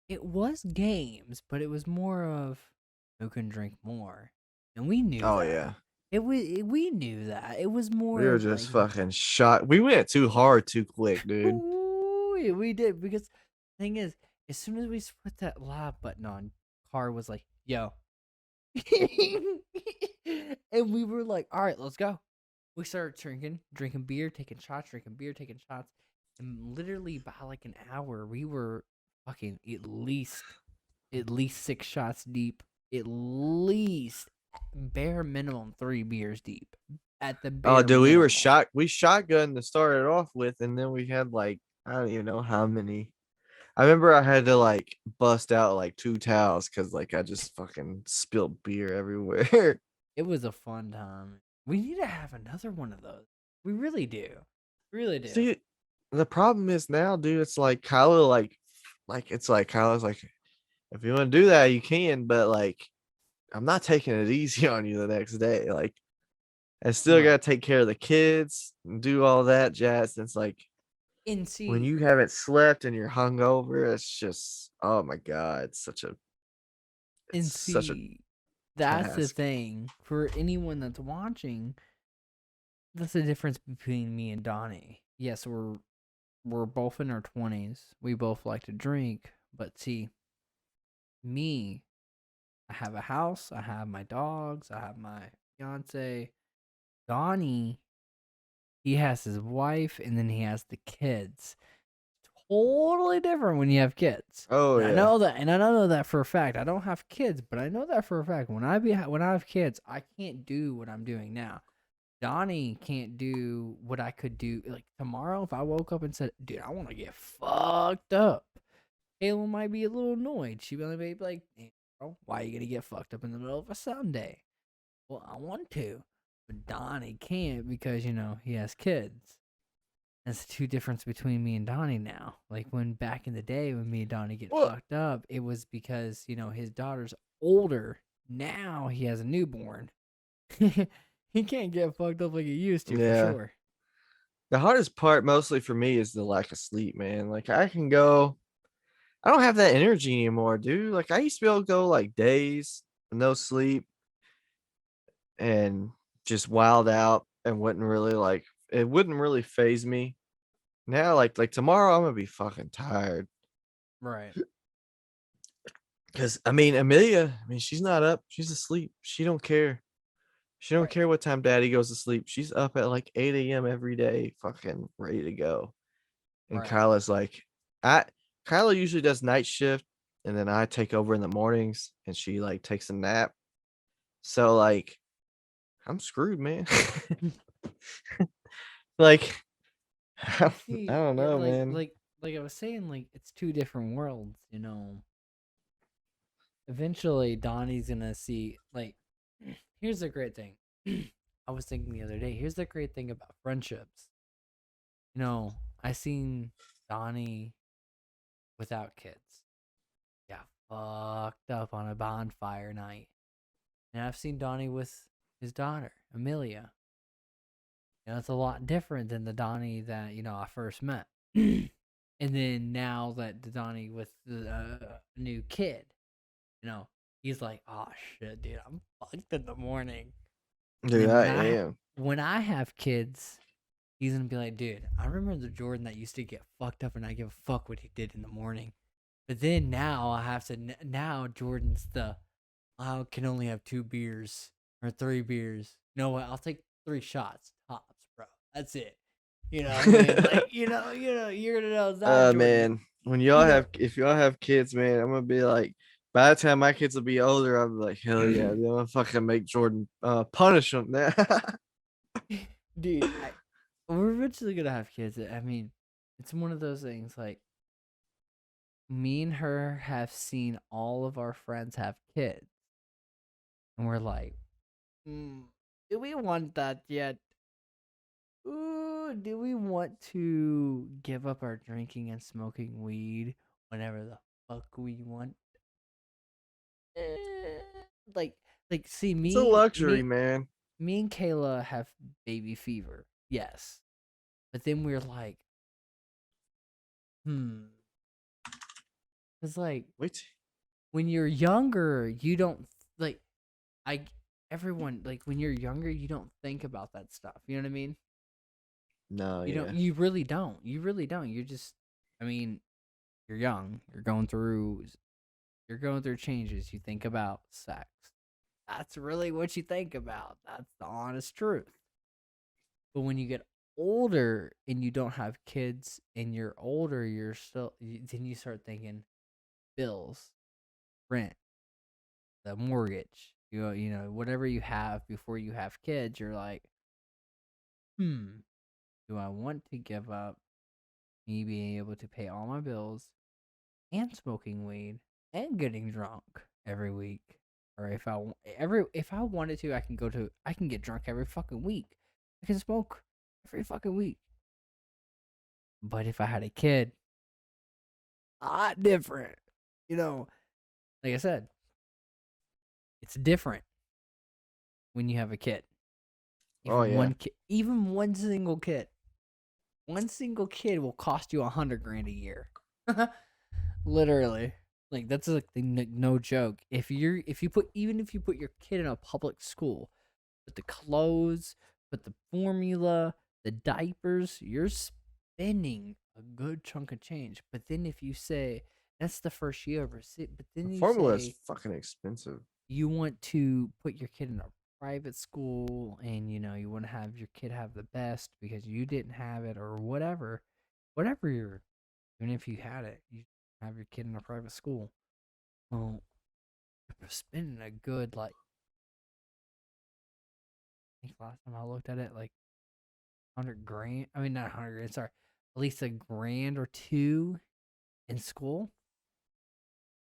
it was games, but it was more of who can drink more, and we knew oh that. yeah, We knew that it was more we were of just like fucking shot. We went too hard, too quick, dude. we did because the thing is, as soon as we put that live button on, Car was like, "Yo," and we were like, "All right, let's go." We started drinking beer, taking shots, drinking beer, taking shots, and literally by like an hour, we were fucking at least 6 shots deep, at least bare minimum 3 beers deep, at the Oh, bare dude, we were minimum. shot. We shotgunned to start it off with, and then we had like I don't even know how many. I remember I had to like bust out like 2 towels because like I just fucking spilled beer everywhere. It was a fun time. We need to have another one of those. We really do. Really do. See, the problem is now, dude. It's like Kyla, like it's like Kyla's like, if you want to do that, you can, but like, I'm not taking it easy on you the next day. Like, I still Right. gotta take care of the kids and do all that jazz. And it's like And when see, you haven't slept and you're hungover, it's just, oh my god, it's and such a see, that's the task. thing. For anyone that's watching, that's the difference between me and Donnie. Yes, we're both in our 20s. We both like to drink, but see, me, I have a house, I have my dogs, I have my fiance. Donnie, he has his wife, and then he has the kids. Totally different when you have kids. Oh And I yeah, know that, and I know that for a fact. I don't have kids, but I know that for a fact. When I have kids, I can't do what I'm doing now. Donnie can't do what I could do. Like tomorrow, if I woke up and said, "Dude, I want to get fucked up," Kayla might be a little annoyed. She'd be like, "Hey, bro, why are you gonna get fucked up in the middle of a Sunday?" Well, I want to, but Donnie can't because he has kids. That's the two difference between me and Donnie now. Like when back in the day when me and Donnie get well, fucked up, it was because, his daughter's older. Now he has a newborn. He can't get fucked up like he used to for yeah. sure. The hardest part, mostly for me, is the lack of sleep, man. Like I can go. I don't have that energy anymore, dude. Like I used to be able to go like days with no sleep and just wild out and wouldn't really like it wouldn't really phase me. Now, like tomorrow, I'm gonna be fucking tired. Right. Cause I mean, Amelia, I mean, she's not up, she's asleep. She don't care. She don't Right. care what time daddy goes to sleep. She's up at like 8 a.m. every day, fucking ready to go. And Right. Kyla's like, I Kyla usually does night shift, and then I take over in the mornings, and she like takes a nap. So like, I'm screwed, man. Like, I And see, don't know, man. like I was saying, like it's two different worlds. Eventually Donnie's gonna see like here's the great thing. I was thinking the other day, here's the great thing about friendships. I seen Donnie without kids. Got fucked up on a bonfire night. And I've seen Donnie with his daughter, Amelia. It's a lot different than the Donnie that, I first met. And then now that the Donnie with the new kid, you know, he's like, oh shit, dude, I'm fucked in the morning. And Dude, then I am. when I have kids, he's gonna be like, dude, I remember the Jordan that used to get fucked up and I give a fuck what he did in the morning. But then now I have to. Now Jordan's the I can only have 2 beers or 3 beers. You know what? I'll take 3 shots tops, bro. That's it. You know what I mean? Like, you're gonna know that, Jordan. Man, when You y'all know, have if y'all have kids, man, I'm gonna be like, by the time my kids will be older, I'll be like, hell yeah, I'm gonna fucking make Jordan punish them. dude, we're eventually gonna have kids. I mean, it's one of those things. Like, me and her have seen all of our friends have kids, and we're like, do we want that yet? Ooh, do we want to give up our drinking and smoking weed whenever the fuck we want? Eh, like, see, It's a luxury, man. me and Kayla have baby fever. Yes, but then we're like, hmm, it's like Wait. when you're younger, you don't like. I everyone like when you're younger, you don't think about that stuff. You know what I mean? No, You don't. yeah. You really don't. You really don't. You're just. I mean, you're young. You're going through changes. You think about sex. That's really what you think about. That's the honest truth. But when you get older and you don't have kids and you're older, then you start thinking bills, rent, the mortgage, whatever you have before you have kids, you're like, do I want to give up me being able to pay all my bills and smoking weed and getting drunk every week? Or if I wanted to, I can get drunk every fucking week. I can smoke every fucking week. But if I had a kid, a lot different. You know, like I said, it's different when you have a kid. Oh Even yeah. one kid, even one single kid. One single kid will cost you 100 grand a year. Literally. Like that's like no joke. If you put your kid in a public school, with the clothes, with the formula, the diapers, you're spending a good chunk of change. But then if you say that's the first year, but The then you formula is say fucking expensive. you want to put your kid in a private school and you want to have your kid have the best because you didn't have it or whatever you're even if you had it, you have your kid in a private school. Well, you're spending a good like I think last time I looked at it like 100 grand. I mean, not 100 grand. Sorry, at least a grand or two in school.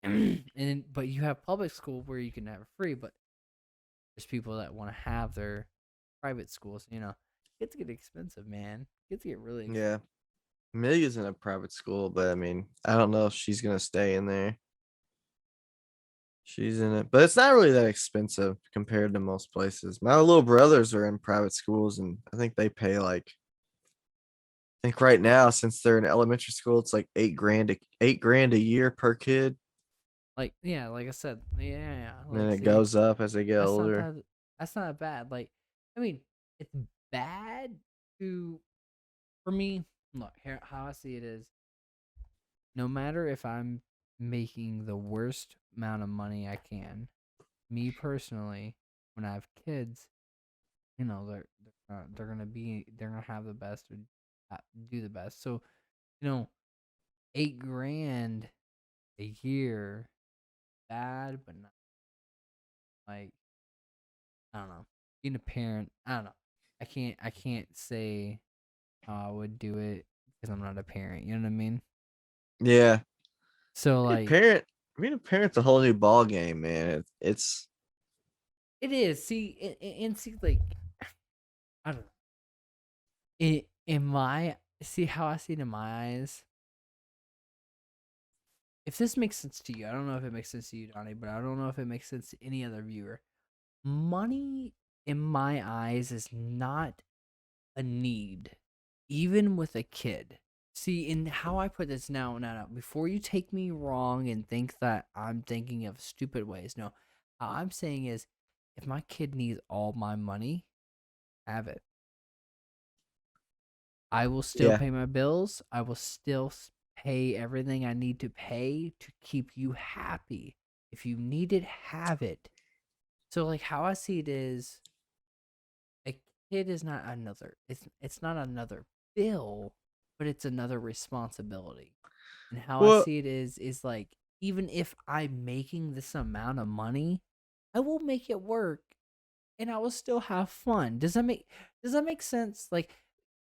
But you have public school where you can have it free. But there's people that want to have their private schools. Kids get expensive, man. Kids get really expensive. Yeah. Amelia's in a private school, but I mean, I don't know if she's gonna stay in there. She's in it, but it's not really that expensive compared to most places. My little brothers are in private schools, and I think they pay like I think right now, since they're in elementary school, it's like 8 grand, 8 grand a year per kid. Like yeah, like I said, yeah. And then Like it see, goes up as they get that's not older. that. That's not bad. Like I mean, it's bad to for me. Look here, how I see it is no matter if I'm making the worst amount of money I can, me personally, when I have kids, they're gonna have the best or do the best. So 8 grand a year, bad, but not like I don't know. Being a parent, I don't know. I can't say how I would do it because I'm not a parent. You know what I mean? Yeah, So being a like parent, being a parent's a whole new ball game, man. It's it is. See, and see, like I don't know. In my see how I see it in my eyes. If this makes sense to you, I don't know if it makes sense to you, Donnie, but I don't know if it makes sense to any other viewer. Money in my eyes is not a need, even with a kid. See, in how I put this now, no. Before you take me wrong and think that I'm thinking of stupid ways, no. How I'm saying is, if my kid needs all my money, have it. I will still yeah, pay my bills. I will still pay everything I need to pay to keep you happy. If you need it, have it. So, like, how I see it is, kid is not another. It's not another bill, but it's another responsibility. And how I Well, see it is like, even if I'm making this amount of money, I will make it work and I will still have fun. Does that make sense? Like,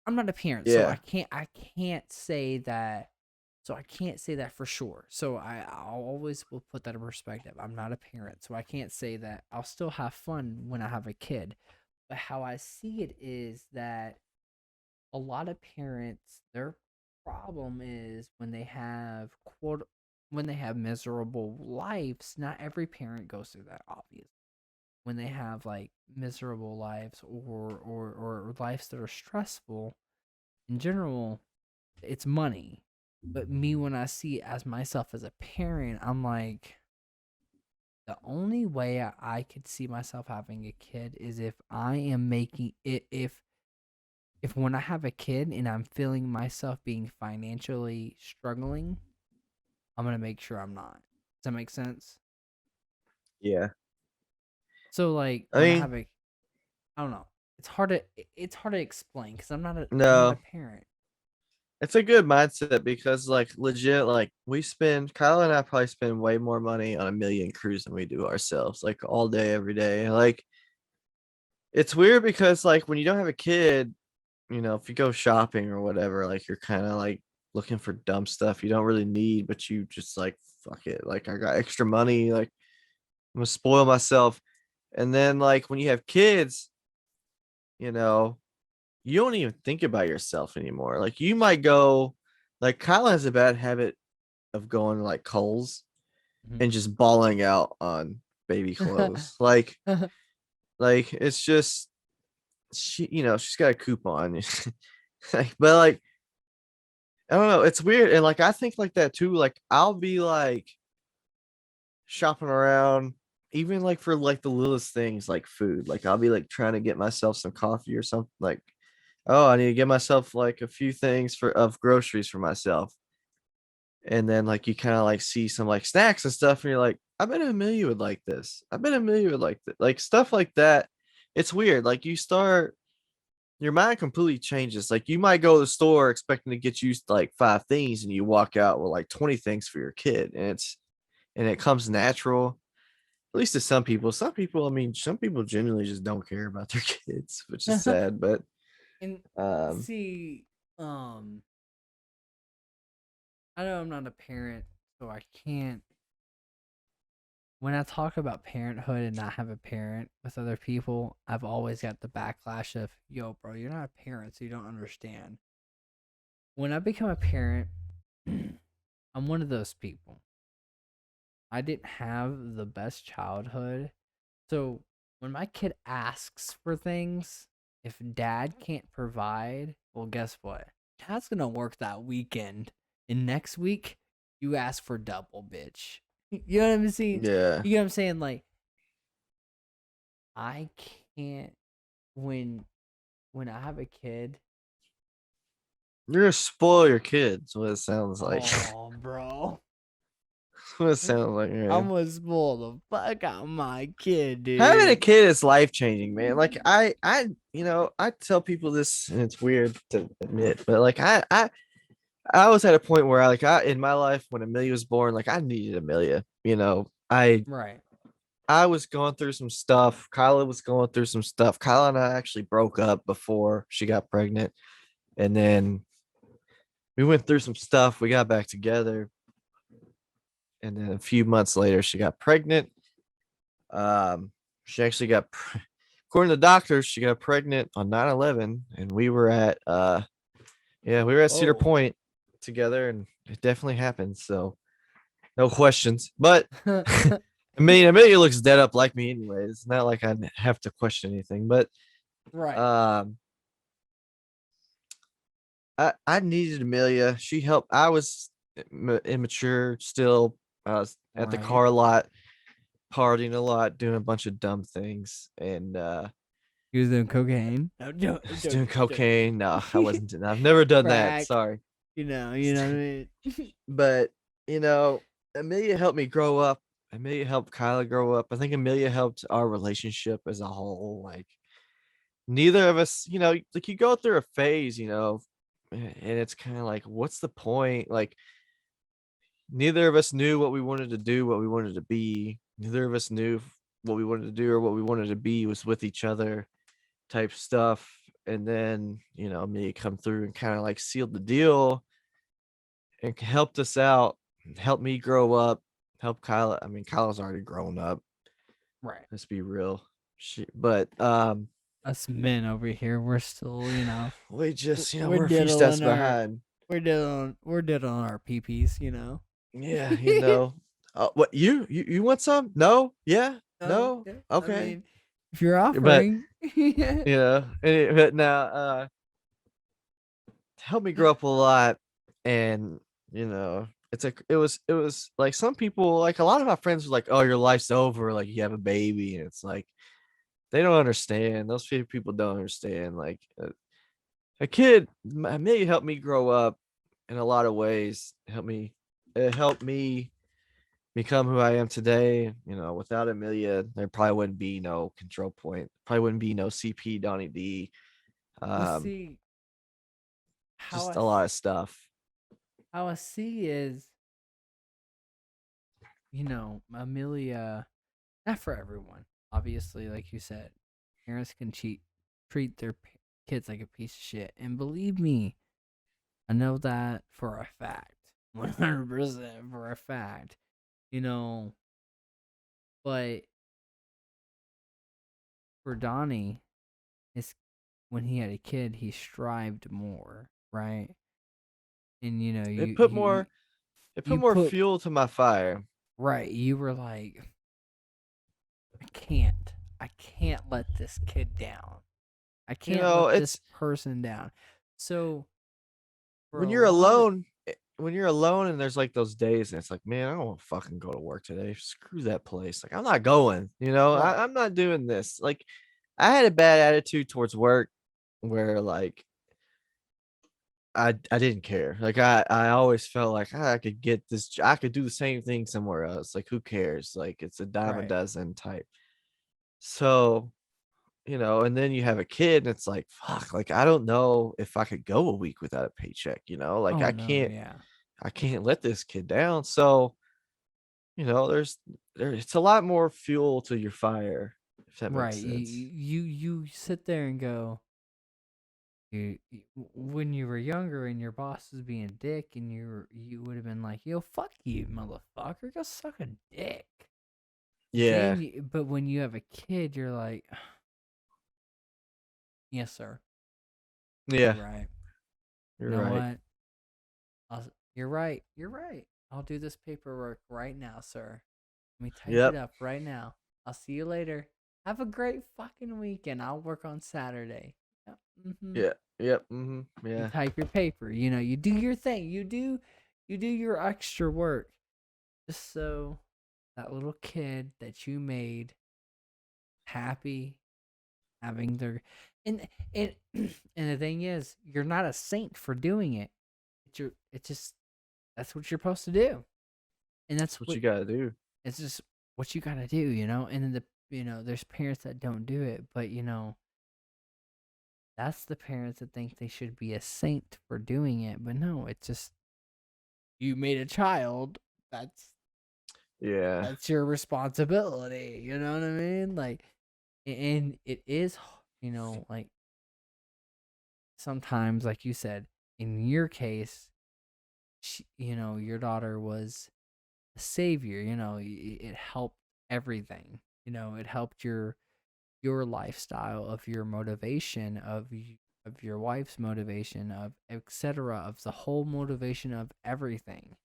I'm not a parent, so yeah, I can't say that, so I can't say that for sure. So I'll always will put that in perspective. I'm not a parent, so I can't say that I'll still have fun when I have a kid. But how I see it is that a lot of parents, their problem is when they have when they have miserable lives. Not every parent goes through that, obviously. When they have like miserable lives, or lives that are stressful in general, it's money. But me, when I see it as myself as a parent, I'm like, the only way I could see myself having a kid is if I am making it, if when I have a kid and I'm feeling myself being financially struggling, I'm gonna make sure I'm not. Does that make sense? yeah. So like I when I mean, have a, I don't know. It's hard to explain because I'm not a no, parent. it's a good mindset because, like, legit, like, Kyle and I probably spend way more money on a million cruise than we do ourselves, like, all day, every day. Like, it's weird because, like, when you don't have a kid, if you go shopping or whatever, like, you're kind of like looking for dumb stuff you don't really need, but you just like, fuck it. Like, I got extra money. Like, I'm gonna spoil myself. And then, like, when you have kids, you know, you don't even think about yourself anymore. Like, you might go, like, Kyle has a bad habit of going to like Kohl's and just balling out on baby clothes. Like it's just she's got a coupon. But like, I don't know, it's weird. And like, I think like that too. Like, I'll be like shopping around, even like for like the littlest things like food. Like, I'll be like trying to get myself some coffee or something. Like, oh, I need to get myself like a few things for of groceries for myself. And then like you kind of like see some like snacks and stuff, and you're like, I bet Amelia would like this. I bet Amelia would like that. Like, stuff like that. It's weird. Like, your mind completely changes. Like, you might go to the store expecting to get you like five things, and you walk out with like 20 things for your kid, and it comes natural. At least to some people. Some people, I mean, some people genuinely just don't care about their kids, which is sad. But And um, see, um, I know I'm not a parent, so I can't. When I talk about parenthood and not have a parent with other people, I've always got the backlash of, yo, bro, you're not a parent, so you don't understand. When I become a parent, I'm one of those people. I didn't have the best childhood. So when my kid asks for things, if dad can't provide, well, guess what? Dad's gonna work that weekend. And next week, you ask for double, bitch. You know what I'm saying? yeah, You know what I'm saying? Like, I can't, when I have a kid. you're gonna spoil your kids. What it sounds like. Oh, bro. What it sounds like, I'm man. gonna spoil the fuck out of my kid, Having a dude. kid is life changing, man. Like, I tell people this, and it's weird to admit, but like, I was at a point where in my life when Amelia was born, like, I needed Amelia. Right. I was going through some stuff. Kyla was going through some stuff. Kyla and I actually broke up before she got pregnant, and then we went through some stuff. We got back together, and then a few months later, she got pregnant. She actually according to doctors, she got pregnant on 9/11, and we were at Cedar Oh. Point together, and it definitely happened. So no questions. But I mean, Amelia looks dead up like me anyway. It's not like I have to question anything. But Right. um, I needed Amelia. She helped. I was immature still. I was at the Right. car lot, partying a lot, doing a bunch of dumb things, and He was doing cocaine. No, I was doing joking. I'm joking. cocaine. No, I wasn't. I've never done that. Crack. Sorry. You know what I mean? But you know, Amelia helped me grow up. Amelia helped Kyla grow up. I think Amelia helped our relationship as a whole. Like, neither of us, like you go through a phase, and it's kind of like, what's the point? Like, neither of us knew what we wanted to do, what we wanted to be. Neither of us knew what we wanted to do or what we wanted to be was with each other type stuff. And then, me come through and kind of like sealed the deal and helped us out, helped me grow up, help Kyla. I mean, Kyla's already grown up. Right. Let's be real. But Us men over here, we're still, we just, we're we're a few steps diddling our, behind. we're diddling our peepees. Yeah, what you want some? No? Yeah? No, No? yeah, I Okay. mean, if you're But offering, yeah. but now helped me grow up a lot. And it was like some people, like a lot of my friends were like, oh, your life's over, like you have a baby. And it's like they don't understand. Those few people don't understand. Like a kid may help me grow up in a lot of ways. It helped me become who I am today. Without Amelia, there probably wouldn't be no control point. Probably wouldn't be no CP Donnie D. Well, Um, see, how just I a lot of stuff. how I see is, Amelia, not for everyone. Obviously, like you said, parents can treat their kids like a piece of shit, and believe me, I know that for a fact, 100% for a fact. You know, but for Donnie, his when he had a kid, he strived more, right? And It you put more it put you more put fuel to my fire. right. You were like, I can't, I can't let this kid down. I can't let this It's person down. So for when a you're lot of alone, when you're alone and there's like those days and it's like, man, I don't want to fucking go to work today. Screw that place. Like, I'm not going, right, I'm not doing this. Like, I had a bad attitude towards work where like I didn't care. Like I always felt like I could get this. I could do the same thing somewhere else. Like who cares? Like it's a dime a right. dozen type. So and then you have a kid, and it's like fuck. Like I don't know if I could go a week without a paycheck. Like Oh no, yeah, I can't let this kid down. So there. It's a lot more fuel to your fire, if that right. makes You sense. you you sit there and go, when you were younger and your boss was being a dick, and you would have been like, yo, fuck you, motherfucker, go suck a dick. Yeah. Then, but when you have a kid, you're like, yes, sir, you're Yeah. right. You You're know right. what? You're right. You're right. I'll do this paperwork right now, sir. Let me type it Yep. up right now. I'll see you later. Have a great fucking weekend. I'll work on Saturday. Yep. Mm-hmm. Yeah. Yep. You Yeah. type your paper. You do your thing. You do your extra work. Just so that little kid that you made happy having their and and the thing is, you're not a saint for doing it. It's just that's what you're supposed to do. And that's That's what what you gotta do. it's just what you gotta do. And then there's parents that don't do it, but that's the parents that think they should be a saint for doing it. But no, it's just you made a child. That's Yeah. that's your responsibility. You know what I mean? Like, and it is, like sometimes, like you said, in your case, your daughter was a savior. It helped everything. It helped your lifestyle, of your motivation, of your wife's motivation, of etc., of the whole motivation of everything,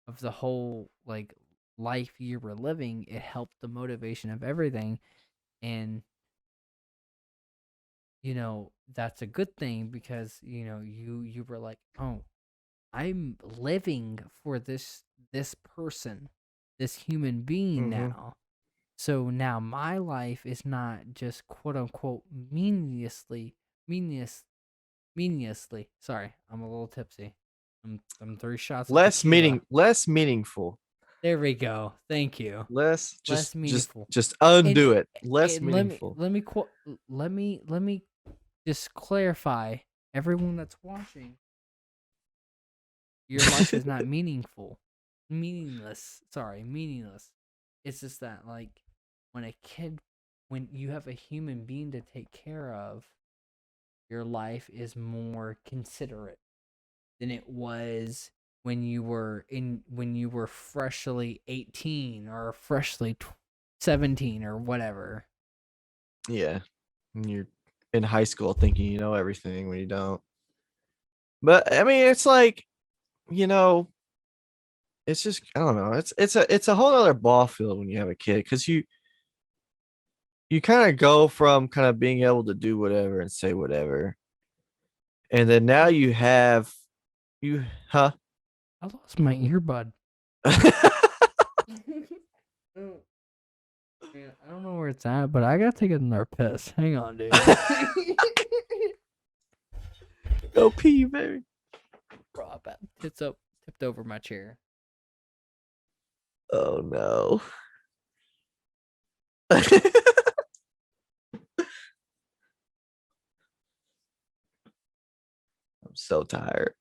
of the whole like life you were living. It helped the motivation of everything. And that's a good thing, because you were like, oh, I'm living for this person, this human being Mm-hmm. now. So now my life is not just quote unquote meaningless meaninglessly. Sorry, I'm a little tipsy. I'm 3 shots of tequila. Less meaningful. There we go. Thank you. Less Less just meaningful. just And undo it. Less and let me meaningful. let me quote let me just clarify, everyone that's watching, your life is not meaningless. Sorry, meaningless. It's just that, like, when you have a human being to take care of, your life is more considerate than it was when you were freshly 18 or freshly 17 or whatever. Yeah. And you're in high school thinking you know everything when you don't. But I mean, it's like, you know, it's just I don't know. It's a whole other ball field when you have a kid because you kind of go from kind of being able to do whatever and say whatever, and then now you have you huh. I lost my earbud. Oh, man, I don't know where it's at, but I gotta take another piss. Hang on, dude. Go pee, baby. Bro, I about tipped over my chair. Oh no. I'm so tired.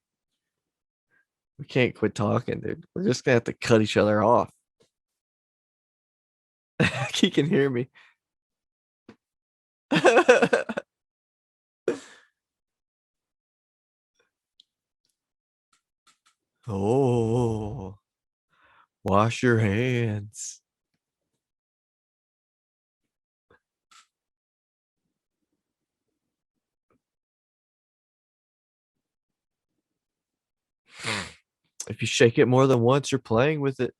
We can't quit talking, dude. We're just gonna have to cut each other off. He can hear me. Oh, wash your hands. If you shake it more than once, you're playing with it.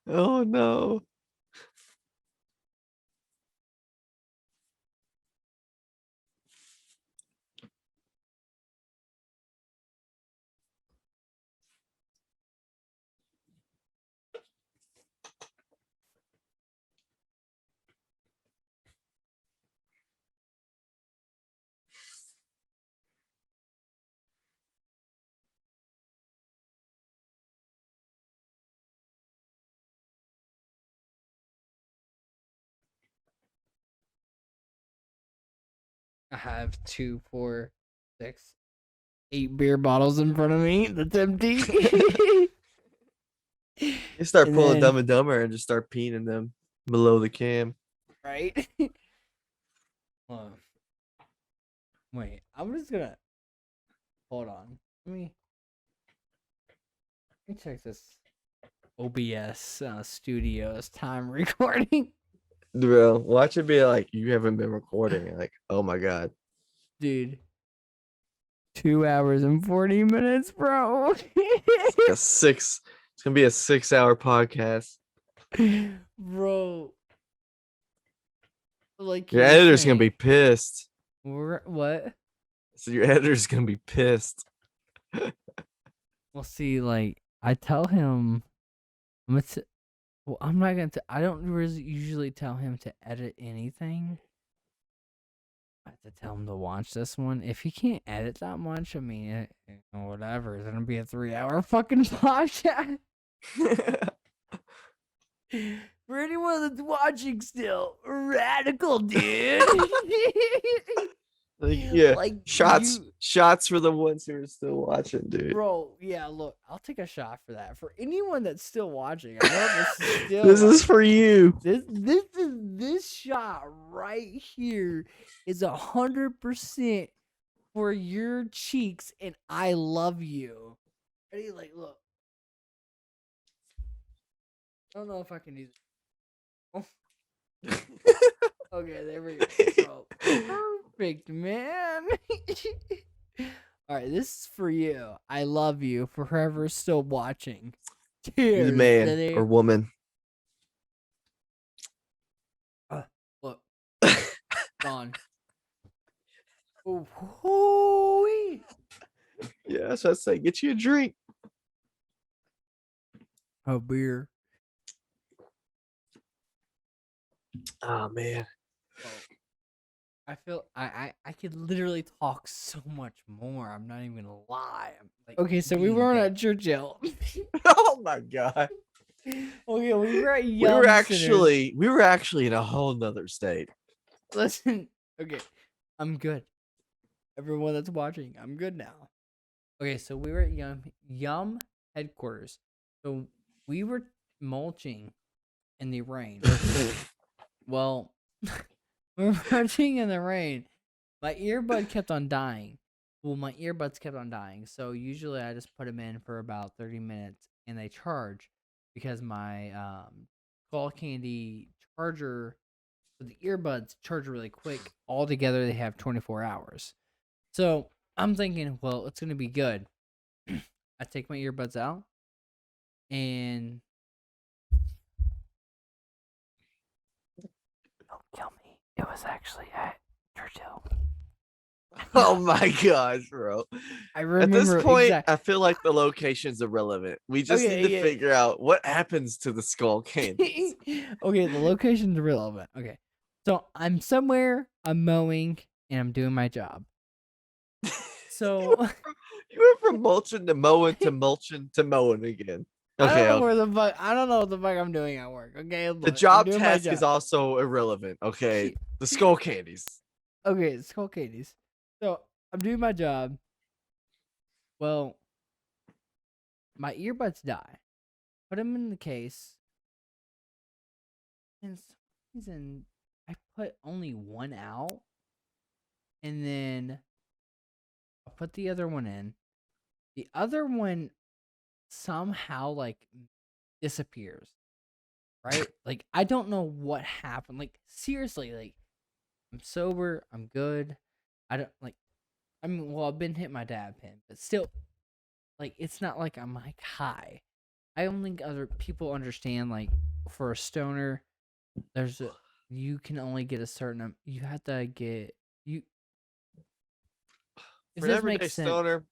Oh no. I have 2, 4, 6, 8 beer bottles in front of me that's empty. You start And pulling then, Dumb and Dumber and just start peeing in them below the cam. right? Hold on. Wait, I'm just gonna hold on. Let me check this OBS Studios time recording. Bro, watch it be like you haven't been recording. Like, oh my god. Dude, 2 hours and 40 minutes, bro. It's like it's gonna be a 6-hour podcast. Bro, like you Your were editor's gonna be saying, pissed. what? So your editor's gonna be pissed. Well, see, like I tell him, I'm gonna well, I'm not gonna. I don't usually tell him to edit anything. I have to tell him to watch this one. If he can't edit that much, I mean, whatever. It's gonna be a 3-hour fucking podcast. For anyone that's watching still, radical, dude. Like, yeah, Like shots you, shots for the ones who are still watching, dude. bro. Yeah, look, I'll take a shot for that. For anyone that's still watching, I know this is still This is like for you. this shot right here is 100% for your cheeks, and I love you. Ready? Like, look. I don't know if I can do this. Okay, there we go. Bro, perfect, man. All right, this is for you. I love you for whoever's still watching. You're the Cheers. man or woman. Look, gone. Oh, Yeah, that's what I say. Get you a drink. a beer. Oh man. Oh, I feel I could literally talk so much more. I'm not even gonna lie. I'm like, okay, so we being weren't dead. at Churchill. Oh my god. Okay, we were at We were Yum Centers. actually in a whole nother state. Listen, okay, I'm good. Everyone that's watching, I'm good now. Okay, so we were at Yum headquarters. So we were mulching in the rain. Well, we were marching in the rain. My earbud kept on dying. Well, my earbuds kept on dying. So usually I just put them in for about 30 minutes and they charge because my Skull Candy charger for the earbuds charge really quick. Altogether, they have 24 hours. So I'm thinking, well, it's going to be good. I take my earbuds out and don't kill me. It was actually at Churchill. Oh my gosh, bro. I At this remember point, exactly. I feel like the location's irrelevant. We just need to Okay, figure out what happens to the skull candies. okay, the location's irrelevant. Okay. So I'm somewhere, I'm mowing, and I'm doing my job. So You went from mulching to mowing to mulching to mowing again. I don't Okay, know okay. where the fuck I don't know what the fuck I'm doing at work. Okay, The look, I'm job doing my task is job. also irrelevant. Okay. The skull candies. Okay, it's called Katie's. So I'm doing my job. Well, my earbuds die. Put them in the case. And for some reason, I put only one out. And then I put the other one in. The other one somehow like disappears. Right? Like I don't know what happened. Like seriously, like I'm sober, I'm good. I don't like I mean, well, I've been hit my dab pin, but still like it's not like I'm like high. I don't think other people understand like for a stoner, there's a you can only get a certain you have to get you if For an this everyday makes sense. stoner,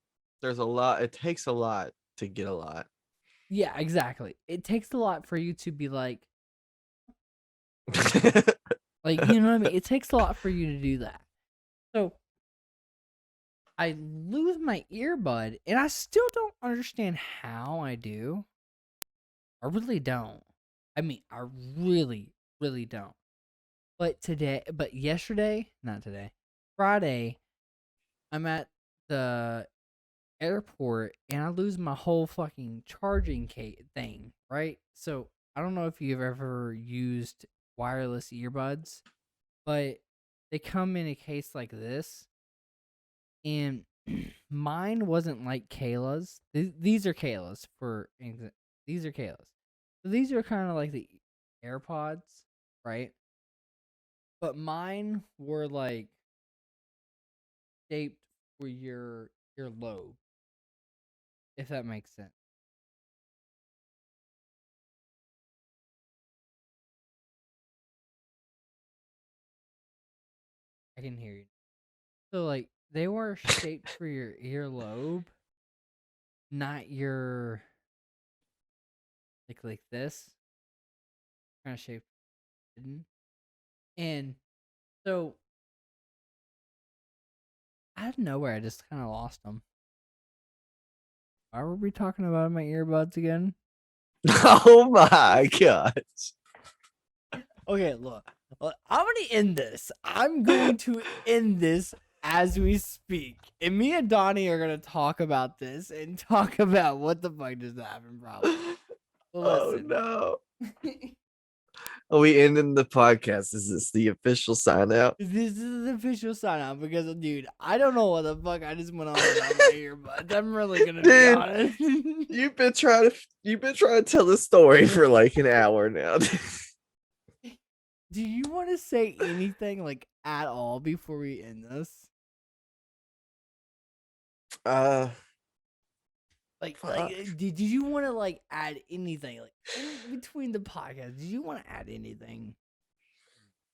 there's a lot. It takes a lot to get a lot. Yeah, exactly. It takes a lot for you to be like you know what I mean? It takes a lot for you to do that. So I lose my earbud and I still don't understand how I do. I really don't. I mean, I really, really don't. But yesterday, not today, Friday, I'm at the airport and I lose my whole fucking charging thing, right? So I don't know if you've ever used wireless earbuds, but they come in a case like this, and mine wasn't like Kayla's. These are Kayla's these are Kayla's. So these are kind of like the AirPods, right? But mine were like shaped for your lobe, if that makes sense. I can hear you. So like they were shaped for your earlobe, not your like this kind of shape. And so out of nowhere, I just kind of lost them. Why were we talking about my earbuds again? Oh my gosh. Okay, look, I'm gonna end this. I'm going to end this as we speak, and me and Donnie are gonna talk about this and talk about what the fuck just happened. Probably. Oh Listen. no. Are we ending the podcast? Is this the official sign out? This is the official sign out because, dude, I don't know what the fuck I just went on about my earbuds. I'm really gonna be Dude, honest. you've been trying to tell the story for like an hour now. Do you want to say anything like at all before we end this? uh Did you want to like add anything like in between the podcast? Did you want to add anything?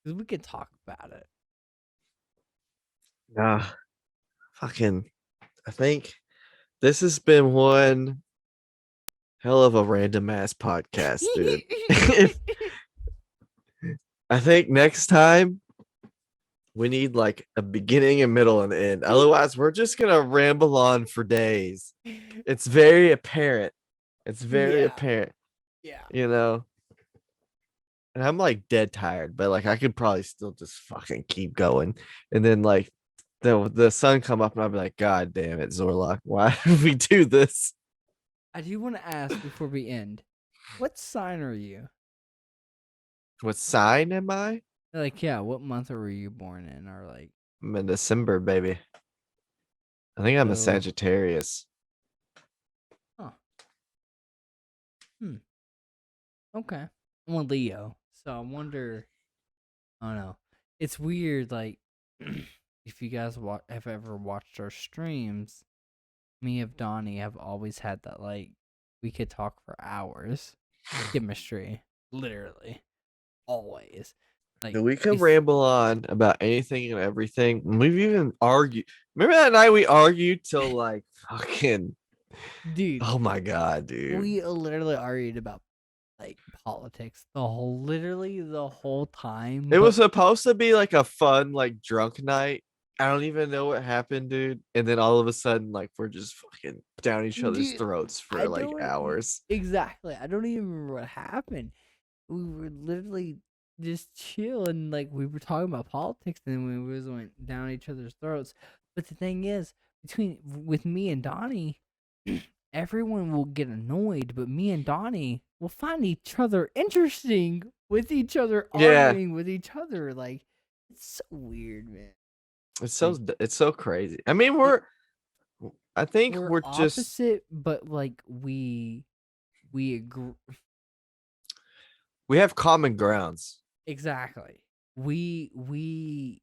Because we could talk about it. nah, fucking I think this has been one hell of a random ass podcast, dude. I think next time We need like a beginning, a middle, and end. Otherwise, we're just gonna ramble on for days. It's very apparent. It's very Yeah, apparent, yeah. you know. And I'm like dead tired, but like I could probably still just fucking keep going. And then like the sun come up and I'll be like, God damn it, Zorlock, why did we do this? I do want to ask before we end, what sign are you? What sign am I? Like, yeah, what month were you born in? Or like, I'm in December, baby. I think I'm a so, Sagittarius. huh? Hmm. Okay. I'm a Leo, so I wonder. I don't know. It's weird. Like, if you guys have ever watched our streams, me and Donnie have always had that. Like, we could talk for hours. Chemistry, literally, always. Like, We can it's ramble on about anything and everything. We've even argued. Remember that night we argued till like fucking. dude. Oh my god, dude. We literally argued about like politics literally the whole time, It was but supposed to be like a fun, like drunk night. I don't even know what happened, dude. And then all of a sudden, like we're just fucking down each other's dude, throats I for like don't hours. exactly. I don't even remember what happened. We were literally just chilling, like we were talking about politics, and then we just went down each other's throats. But the thing is, between with me and Donnie, everyone will get annoyed, but me and Donnie will find each other interesting with each other Yeah, arguing with each other. Like it's so weird, man. Like it's so crazy. I mean, it, I think we're we're just opposite, but like we agree we have common grounds. exactly. We we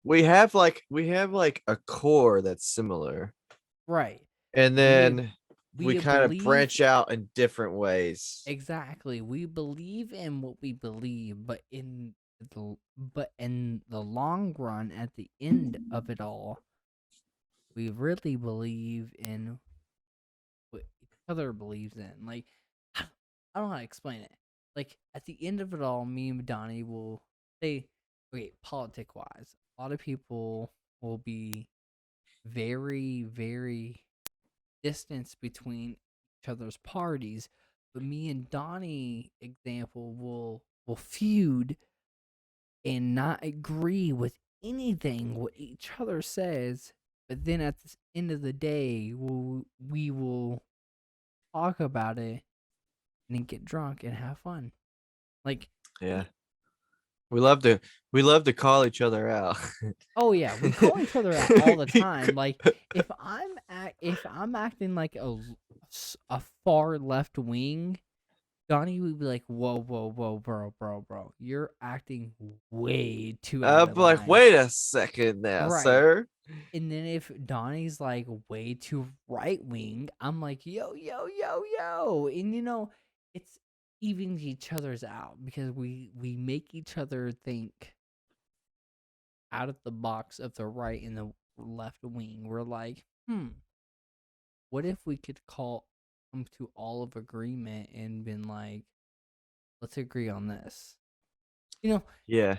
We have like a core that's similar, right. and We then we we kind of believe branch out in different ways. exactly. We believe in what we believe, but in the long run, at the end of it all, we really believe in what each other believes in. Like I don't know how to explain it. Like at the end of it all, me and Donnie will say, okay, politic wise, a lot of people will be very, very distance between each other's parties. But me and Donnie, example, will feud and not agree with anything what each other says. But then at the end of the day, we will talk about it and then get drunk and have fun. Like, Yeah, we love to we love to call each other out. oh yeah, we call each other out all the time. Like, if I'm acting like a far left wing, Donnie would be like, "Whoa, whoa, whoa, bro, you're acting way too out I'm of like, line." wait a second now, Right. sir. And then if Donnie's like way too right wing, I'm like, yo, yo, yo, yo. And it's evens each other's out because we make each other think out of the box of the right and the left wing. We're like, what if we could come to all of agreement and been like, let's agree on this. You know, Yeah.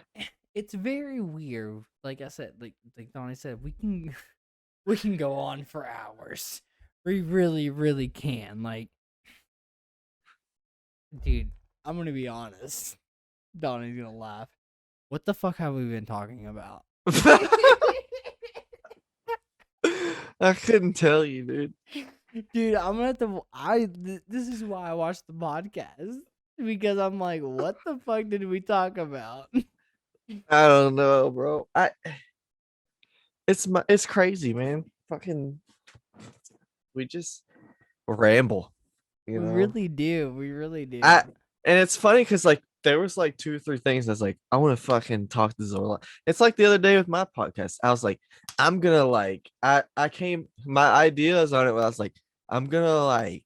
it's very weird. Like I said, like Donnie said, we can go on for hours. We really, really can. Like, dude, I'm gonna be honest. Donnie's gonna laugh. What the fuck have we been talking about? I couldn't tell you, dude. Dude, I'm gonna have to. This is why I watch the podcast because I'm like, what the fuck did we talk about? I don't know, bro. It's crazy, man. Fucking we just ramble, you We know. really do. We really I do. and it's funny because like there was like two or three things that's like I want to fucking talk to Zorla. It's like the other day with my podcast. I was like, I'm gonna like I came my ideas on it. I was like, I'm gonna like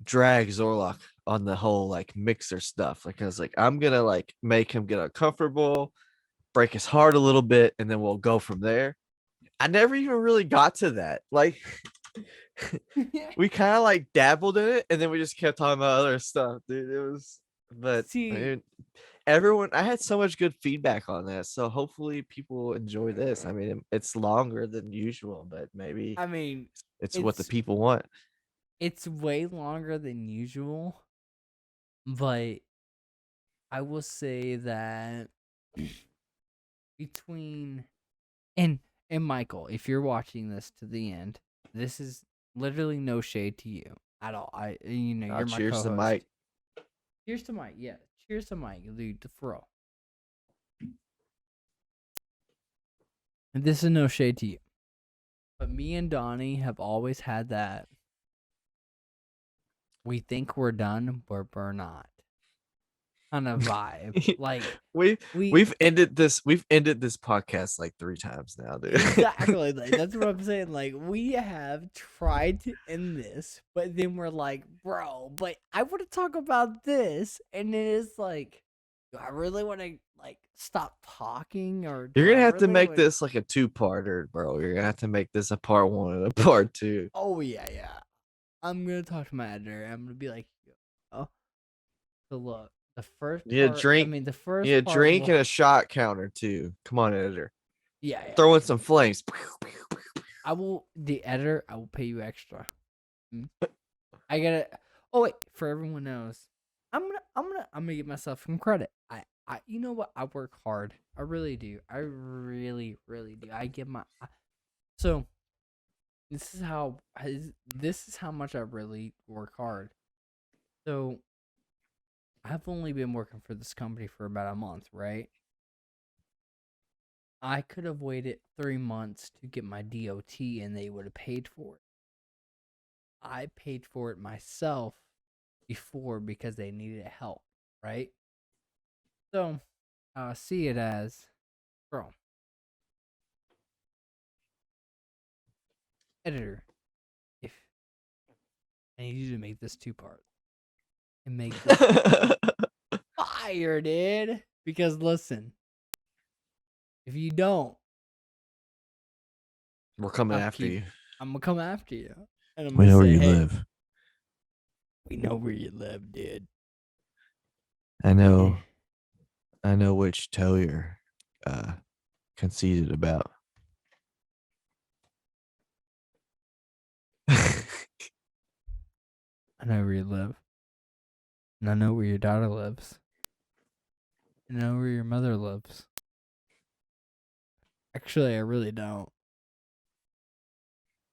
drag Zorlock on the whole like mixer stuff. Like I was like, I'm gonna like make him get uncomfortable, break his heart a little bit, and then we'll go from there. I never even really got to that. Like we kind of like dabbled in it, and then we just kept talking about other stuff, dude. It was, but I See, mean, everyone, I had so much good feedback on this, so hopefully people enjoy this. I mean, it's longer than usual, but maybe I mean, it's what the it's people want. it's way longer than usual, but I will say that between and Michael, if you're watching this to the end, this is literally no shade to you at all. You're my Cheers to co-host. Mike. Cheers to Mike. Yeah, cheers to Mike, dude. For real. And this is no shade to you, but me and Donnie have always had that. We think we're done, but we're not. Kind of vibe. Like we we we've ended this podcast like 3 times now, dude. exactly like that's what I'm saying. Like we have tried to end this, but then we're like, bro, but I want to talk about this, and then it's like, do I really want to like stop talking, or You're do I gonna have to really make want? this like a 2-parter, bro. You're gonna have to make this a part 1 and a part 2. Oh yeah, yeah. I'm gonna talk to my editor. I'm gonna be like, oh, so look, the first You need a part. I drink. mean, the You need first a part drink will. and a shot counter too. Come on, editor. Yeah, yeah. Throw in some flames. I will. The editor. I will pay you extra. Mm. I gotta. Oh wait, for everyone knows, I'm gonna give myself some credit. You know what? I work hard. I really do. I really, really do. I give my. So this is how much I really work hard. So I've only been working for this company for about a month, right? I could have waited 3 months to get my DOT and they would have paid for it. I paid for it myself before because they needed help, right? So see it as, bro, editor, if I need you to make this 2 parts and make this fire, dude. Because listen, if you don't, We're coming I'll after keep. you. I'm gonna come after you, and I'm We gonna know where say, you hey, live. we know where you live, dude. I Eh. know. I know which toe you're conceited about. I know where you live, and I know where your daughter lives, and I know where your mother lives. Actually, I really don't.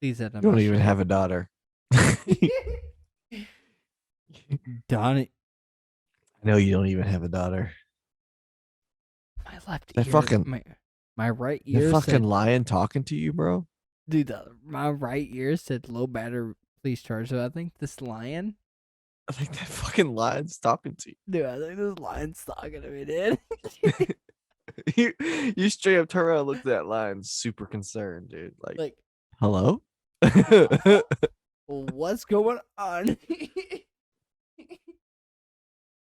Please edit You my don't even shit. have a daughter. Donnie, I know you don't even have a daughter. my left That ear, fucking my right that ear fucking said, lion talking to you, bro. dude, my right ear said low battery, please charge. So I think this lion, I think that fucking lion's talking to dude, I think this lion's talking to me, dude. you. You straight up turn around and look at that lion super concerned, dude. Like, Like, hello? what's going on?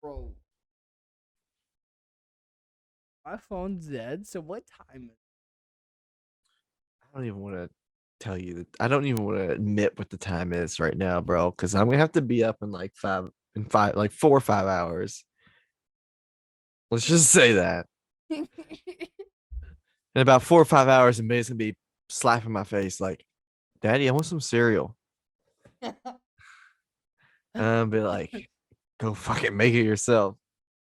Bro, my phone's dead. So what time is I don't even want to tell you that. I don't even want to admit what the time is right now, bro, because I'm gonna have to be up in like 4 or 5 hours. Let's just say that. it? In about 4 or 5 hours, and May's gonna be slapping my face like, "Daddy, I want some cereal." And I'll be like, "Go fucking make it yourself.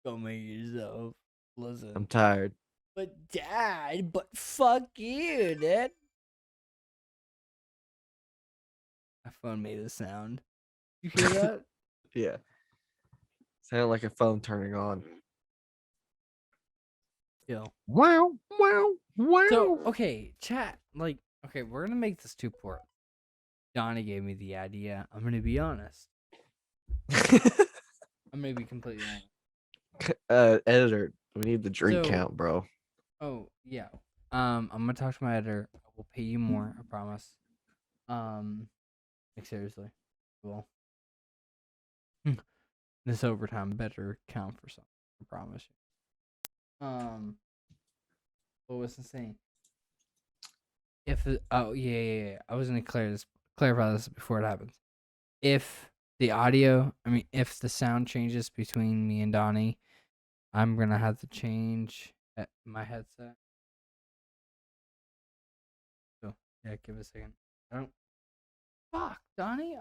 Go make it yourself. I'm Listen. tired." But dad, but fuck you, dad. My phone made a sound. You hear that? Yeah, sounded like a phone turning on. Yo. Wow, wow, So, wow. okay, chat. Like, okay, we're gonna make this 2 part. Donnie gave me the idea. I'm gonna be honest. I'm gonna be completely honest. Editor, we need the drink So, count, bro. oh yeah. I'm gonna talk to my editor. I will pay you more, I promise. Like seriously. Well, this overtime better count for something. I promise you. What was I saying? Oh yeah. I was gonna clarify this before it happens. If the audio, I mean, if the sound changes between me and Donnie, I'm gonna have to change my headset. So yeah, give it a second. I don't. Fuck, Donnie.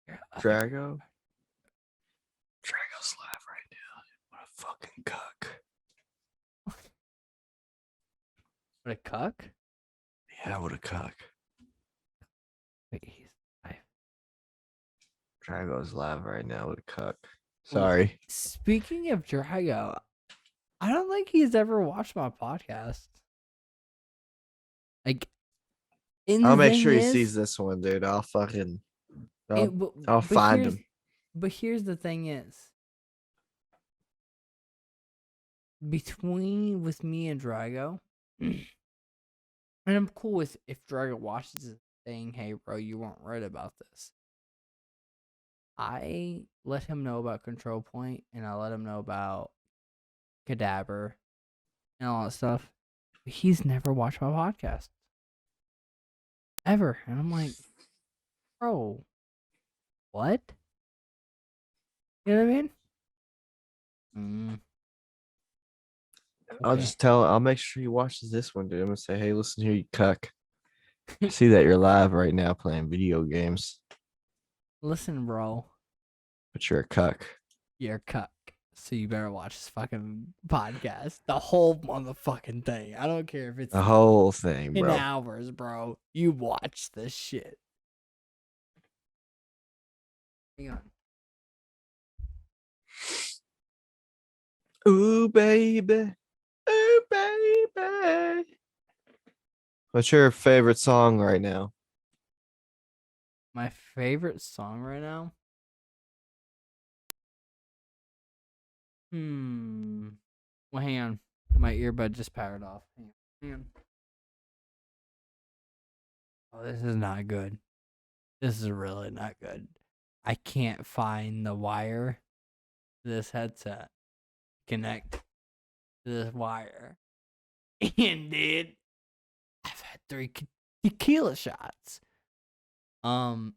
Yeah, Drago. Drago's live right now. What a fucking cuck. What a cuck. Yeah, what a cuck. Wait, he's live. Drago's live right now. What a cuck. Ooh, Sorry. speaking of Drago, I don't think he's ever watched my podcast. Like, and I'll the make thing sure he sees is, this one, dude. I'll fucking. it, I'll but find here's him. but here's the thing is, between with me and Drago, and I'm cool with if Drago watches it saying, "Hey, bro, you weren't right about this." I let him know about Control Point, and I let him know about Cadaver and all that stuff. But he's never watched my podcast ever, and I'm like, bro, what? You know what I mean? I'll Okay. just tell. I'll make sure he watches this one, dude. I'm gonna say, hey, listen here, you cuck. I see that you're live right now playing video games, Listen, bro, but you're a cuck. you're a cuck. So you better watch this fucking podcast. The whole motherfucking thing. I don't care if it's The whole thing, 10 bro. hours, bro. You watch this shit. Hang on. Ooh, baby. Ooh, baby. What's your favorite song right now? My favorite song right now? Well, hang on. My earbud just powered off. Hang on. Oh, this is not good. This is really not good. I can't find the wire to this headset. Connect to this wire. And dude, I've had 3 tequila shots. I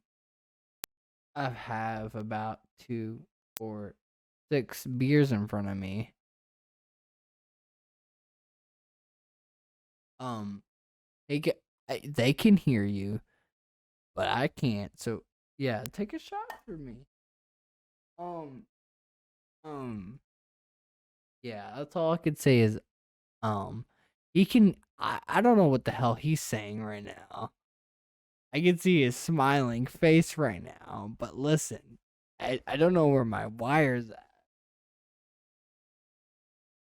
have about 2 or 6 beers in front of me. Um, they can hear you, but I can't. So yeah, take a shot for me. Um, um, yeah, that's all I could say is he can. I don't know what the hell he's saying right now. I can see his smiling face right now, but listen, I don't know where my wire's at.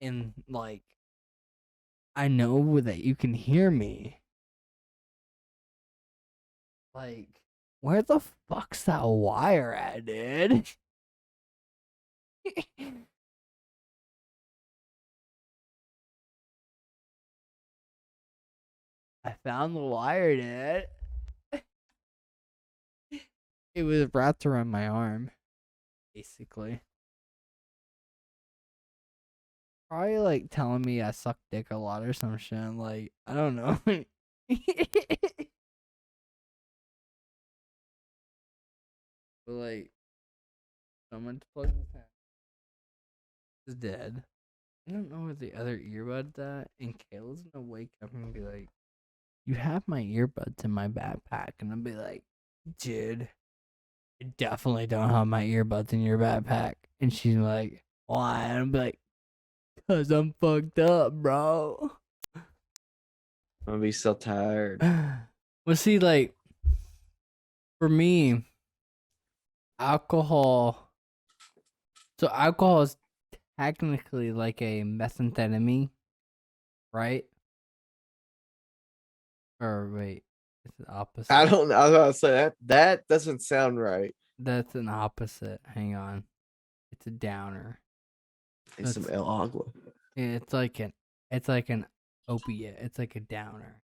And like I know that you can hear me. Like, where the fuck's that wire at, dude? I found the wire, dude. It was wrapped around my arm, basically. Probably like telling me I suck dick a lot or some shit. Like, I don't know. But like, someone to plug the pen is dead. I don't know where the other earbud's at, and Kayla's gonna wake up and be like, "You have my earbuds in my backpack," and I'll be like, "Dude, I definitely don't have my earbuds in your backpack." And she's like, "Why?" And I'll be like, "Cause I'm fucked up, bro." I'm gonna be so tired. Well, see, like for me, alcohol. So alcohol is technically like a methamphetamine, right? Or wait, it's the opposite. I don't know. I was about to say that doesn't sound right. That's an opposite. Hang on, it's a downer. It's some It's El Agua. it's like an opiate. It's like a downer.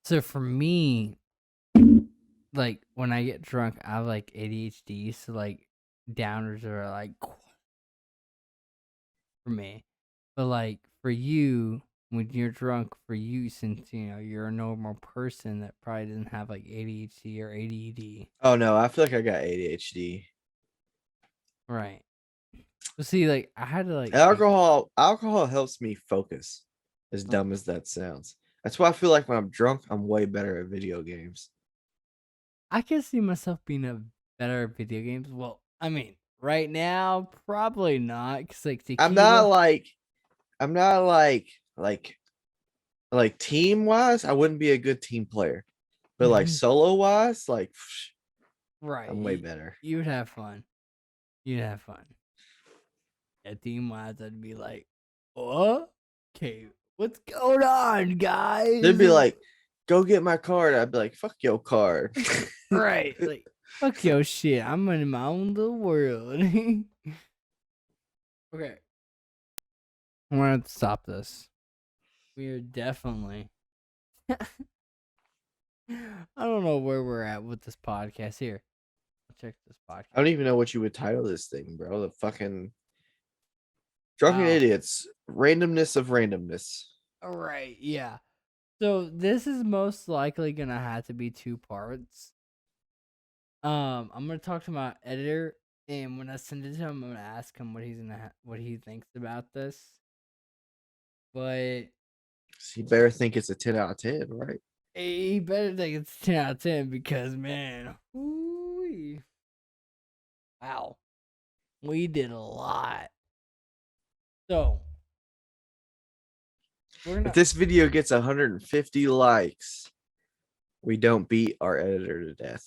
So for me, like when I get drunk, I have like ADHD. So like downers are like for me, but like for you, when you're drunk, for you, since you know you're a normal person that probably doesn't have like ADHD or ADD. Oh no, I feel like I got ADHD. Right. But see, like I had to like think. Alcohol helps me focus. As dumb as that sounds. That's why I feel like when I'm drunk, I'm way better at video games. I can see myself being a better at video games. Well, I mean, right now, probably not, cause like I'm not tequila. like I'm not like team wise, I wouldn't be a good team player. But like solo wise, like Right. I'm way better. You would have fun. You'd have fun. At team wise, I'd be like, "What? Okay, what's going on, They'd guys?" be like, go get my card. I'd be like, fuck your card. Right. Like, fuck your shit. I'm in my own little world. Okay. I'm gonna have to stop this. We are definitely. I don't know where we're at with this podcast. Here, I'll check this I podcast. don't even know what you would title this thing, bro. The fucking Drunken Wow. Idiots. Randomness of randomness. All right. Yeah. So this is most likely gonna have to be 2 parts. I'm gonna talk to my editor, and when I send it to him, I'm gonna ask him what he thinks about this. But So you better think it's a 10 out of 10, right? he better think it's 10 out of 10 because man, ooh, wow, we did a lot. So we're If gonna. this video gets 150 likes, we don't beat our editor to death.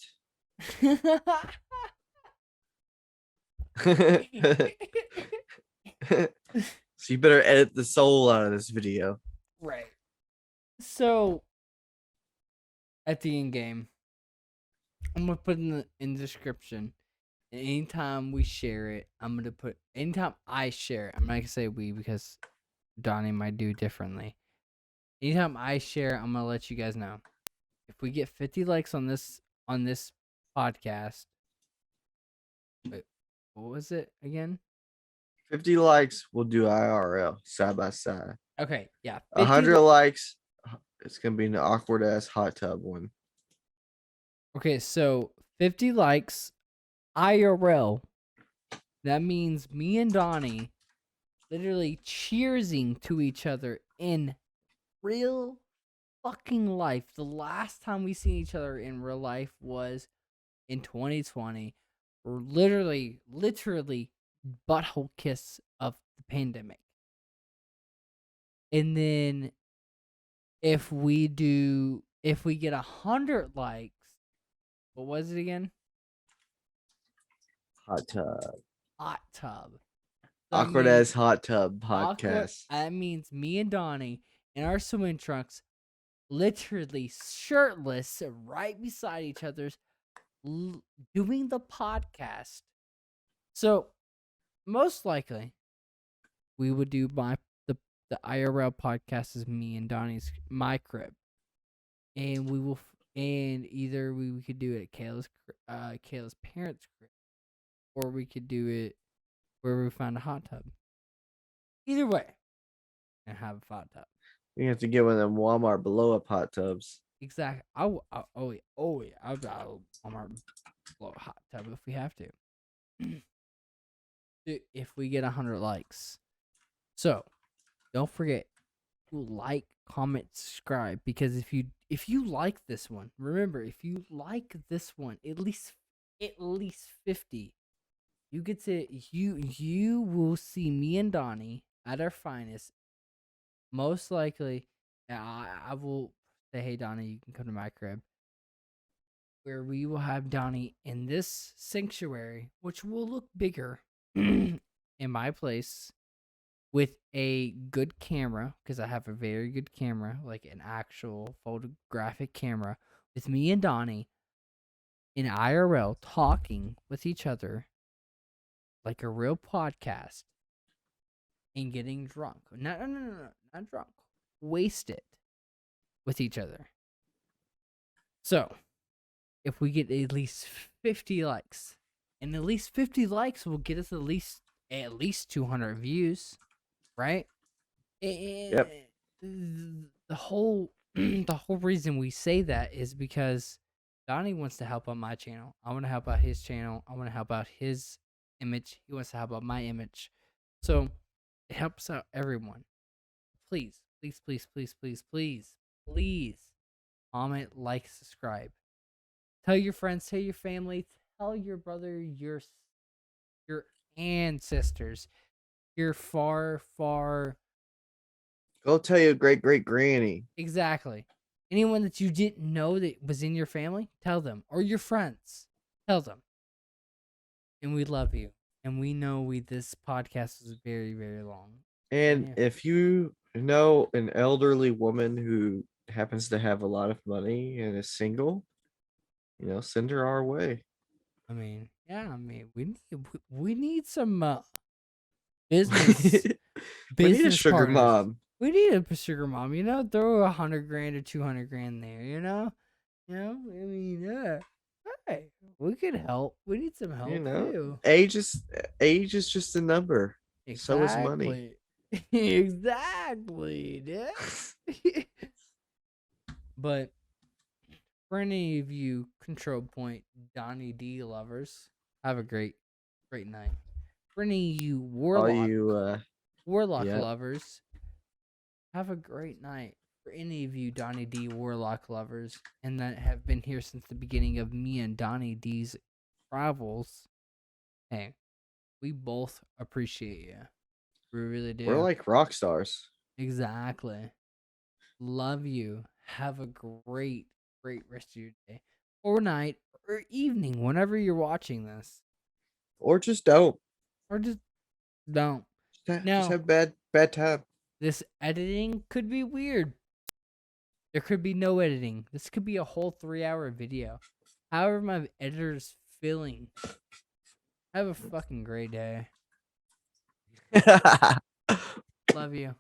So you better edit the soul out of this video. Right. So at the end game, I'm gonna put in the description. Anytime we share it, I'm gonna put. Anytime I share it, I'm not gonna say we because Donnie might do differently. Anytime I share, I'm gonna let you guys know. If we get 50 likes on this podcast, wait, what was it again? 50 likes, we'll do IRL side by side. Okay, yeah, 100 likes, it's gonna be an awkward ass hot tub one. Okay, so 50 likes, IRL. That means me and Donnie literally cheersing to each other in real fucking life. The last time we seen each other in real life was in 2020. We're literally butthole kiss of the pandemic. And then if we get 100 likes, what was it again? Hot tub. Hot tub. Awkward ass hot tub podcast. That means me and Donnie in our swimming trunks, literally shirtless, right beside each other's, doing the podcast. So most likely, we would do the IRL podcast is me and Donnie's my crib, and either we could do it at Kayla's parents' crib, or we could do it where we find a hot tub. Either way, and have a hot tub. You have to get one of them Walmart blow up hot tubs. Exactly. I'll Walmart blow a hot tub if we have to. If we get 100 likes. So don't forget to like, comment, subscribe, because if you like this one, remember, if you like this one, at least 50, you get to you will see me and Donnie at our finest. Most likely, I will say, hey Donnie, you can come to my crib, where we will have Donnie in this sanctuary, which will look bigger in my place, with a good camera, because I have a very good camera, like an actual photographic camera, with me and Donnie in IRL talking with each other like a real podcast and getting drunk. No, not drunk. Wasted with each other. So, if we get at least 50 likes, and at least 50 likes will get us at least 200 views, right? Yep. The whole the whole reason we say that is because Donnie wants to help out my channel. I want to help out his channel. I want to help out his image. He wants to help out my image. So it helps out everyone. Please, please, please, please, please, please, please comment, like, subscribe. Tell your friends, tell your family, tell your brother, your ancestors, your far, far. Go tell your great great granny. Exactly. Anyone that you didn't know that was in your family, tell them. Or your friends, tell them. And we love you. And we know this podcast is very, very long. And Yeah. if you know an elderly woman who happens to have a lot of money and is single, send her our way. I mean, yeah, I mean, we need some business We need a business sugar partners. mom. We need a sugar mom, throw 100 grand or 200 grand there, I mean, hey, we could help. We need some You help know, too. age is just a number. So is money. Exactly. Exactly, dude. But for any of you Control Point Donnie D lovers, have a great, great night. For any of you All Warlock you Warlock yep. lovers, have a great night. For any of you Donnie D Warlock lovers, and that have been here since the beginning of me and Donnie D's travels, hey, we both appreciate you. We really We're do. like rock stars. Exactly. Love you. Have a great, great rest of your day, or night, or evening, whenever you're watching this. Or just don't. Or just don't. Just Now, have bad time. this editing could be weird. There could be no editing. This could be a whole 3-hour video. However, my editor's feeling. Have a fucking great day. Love you.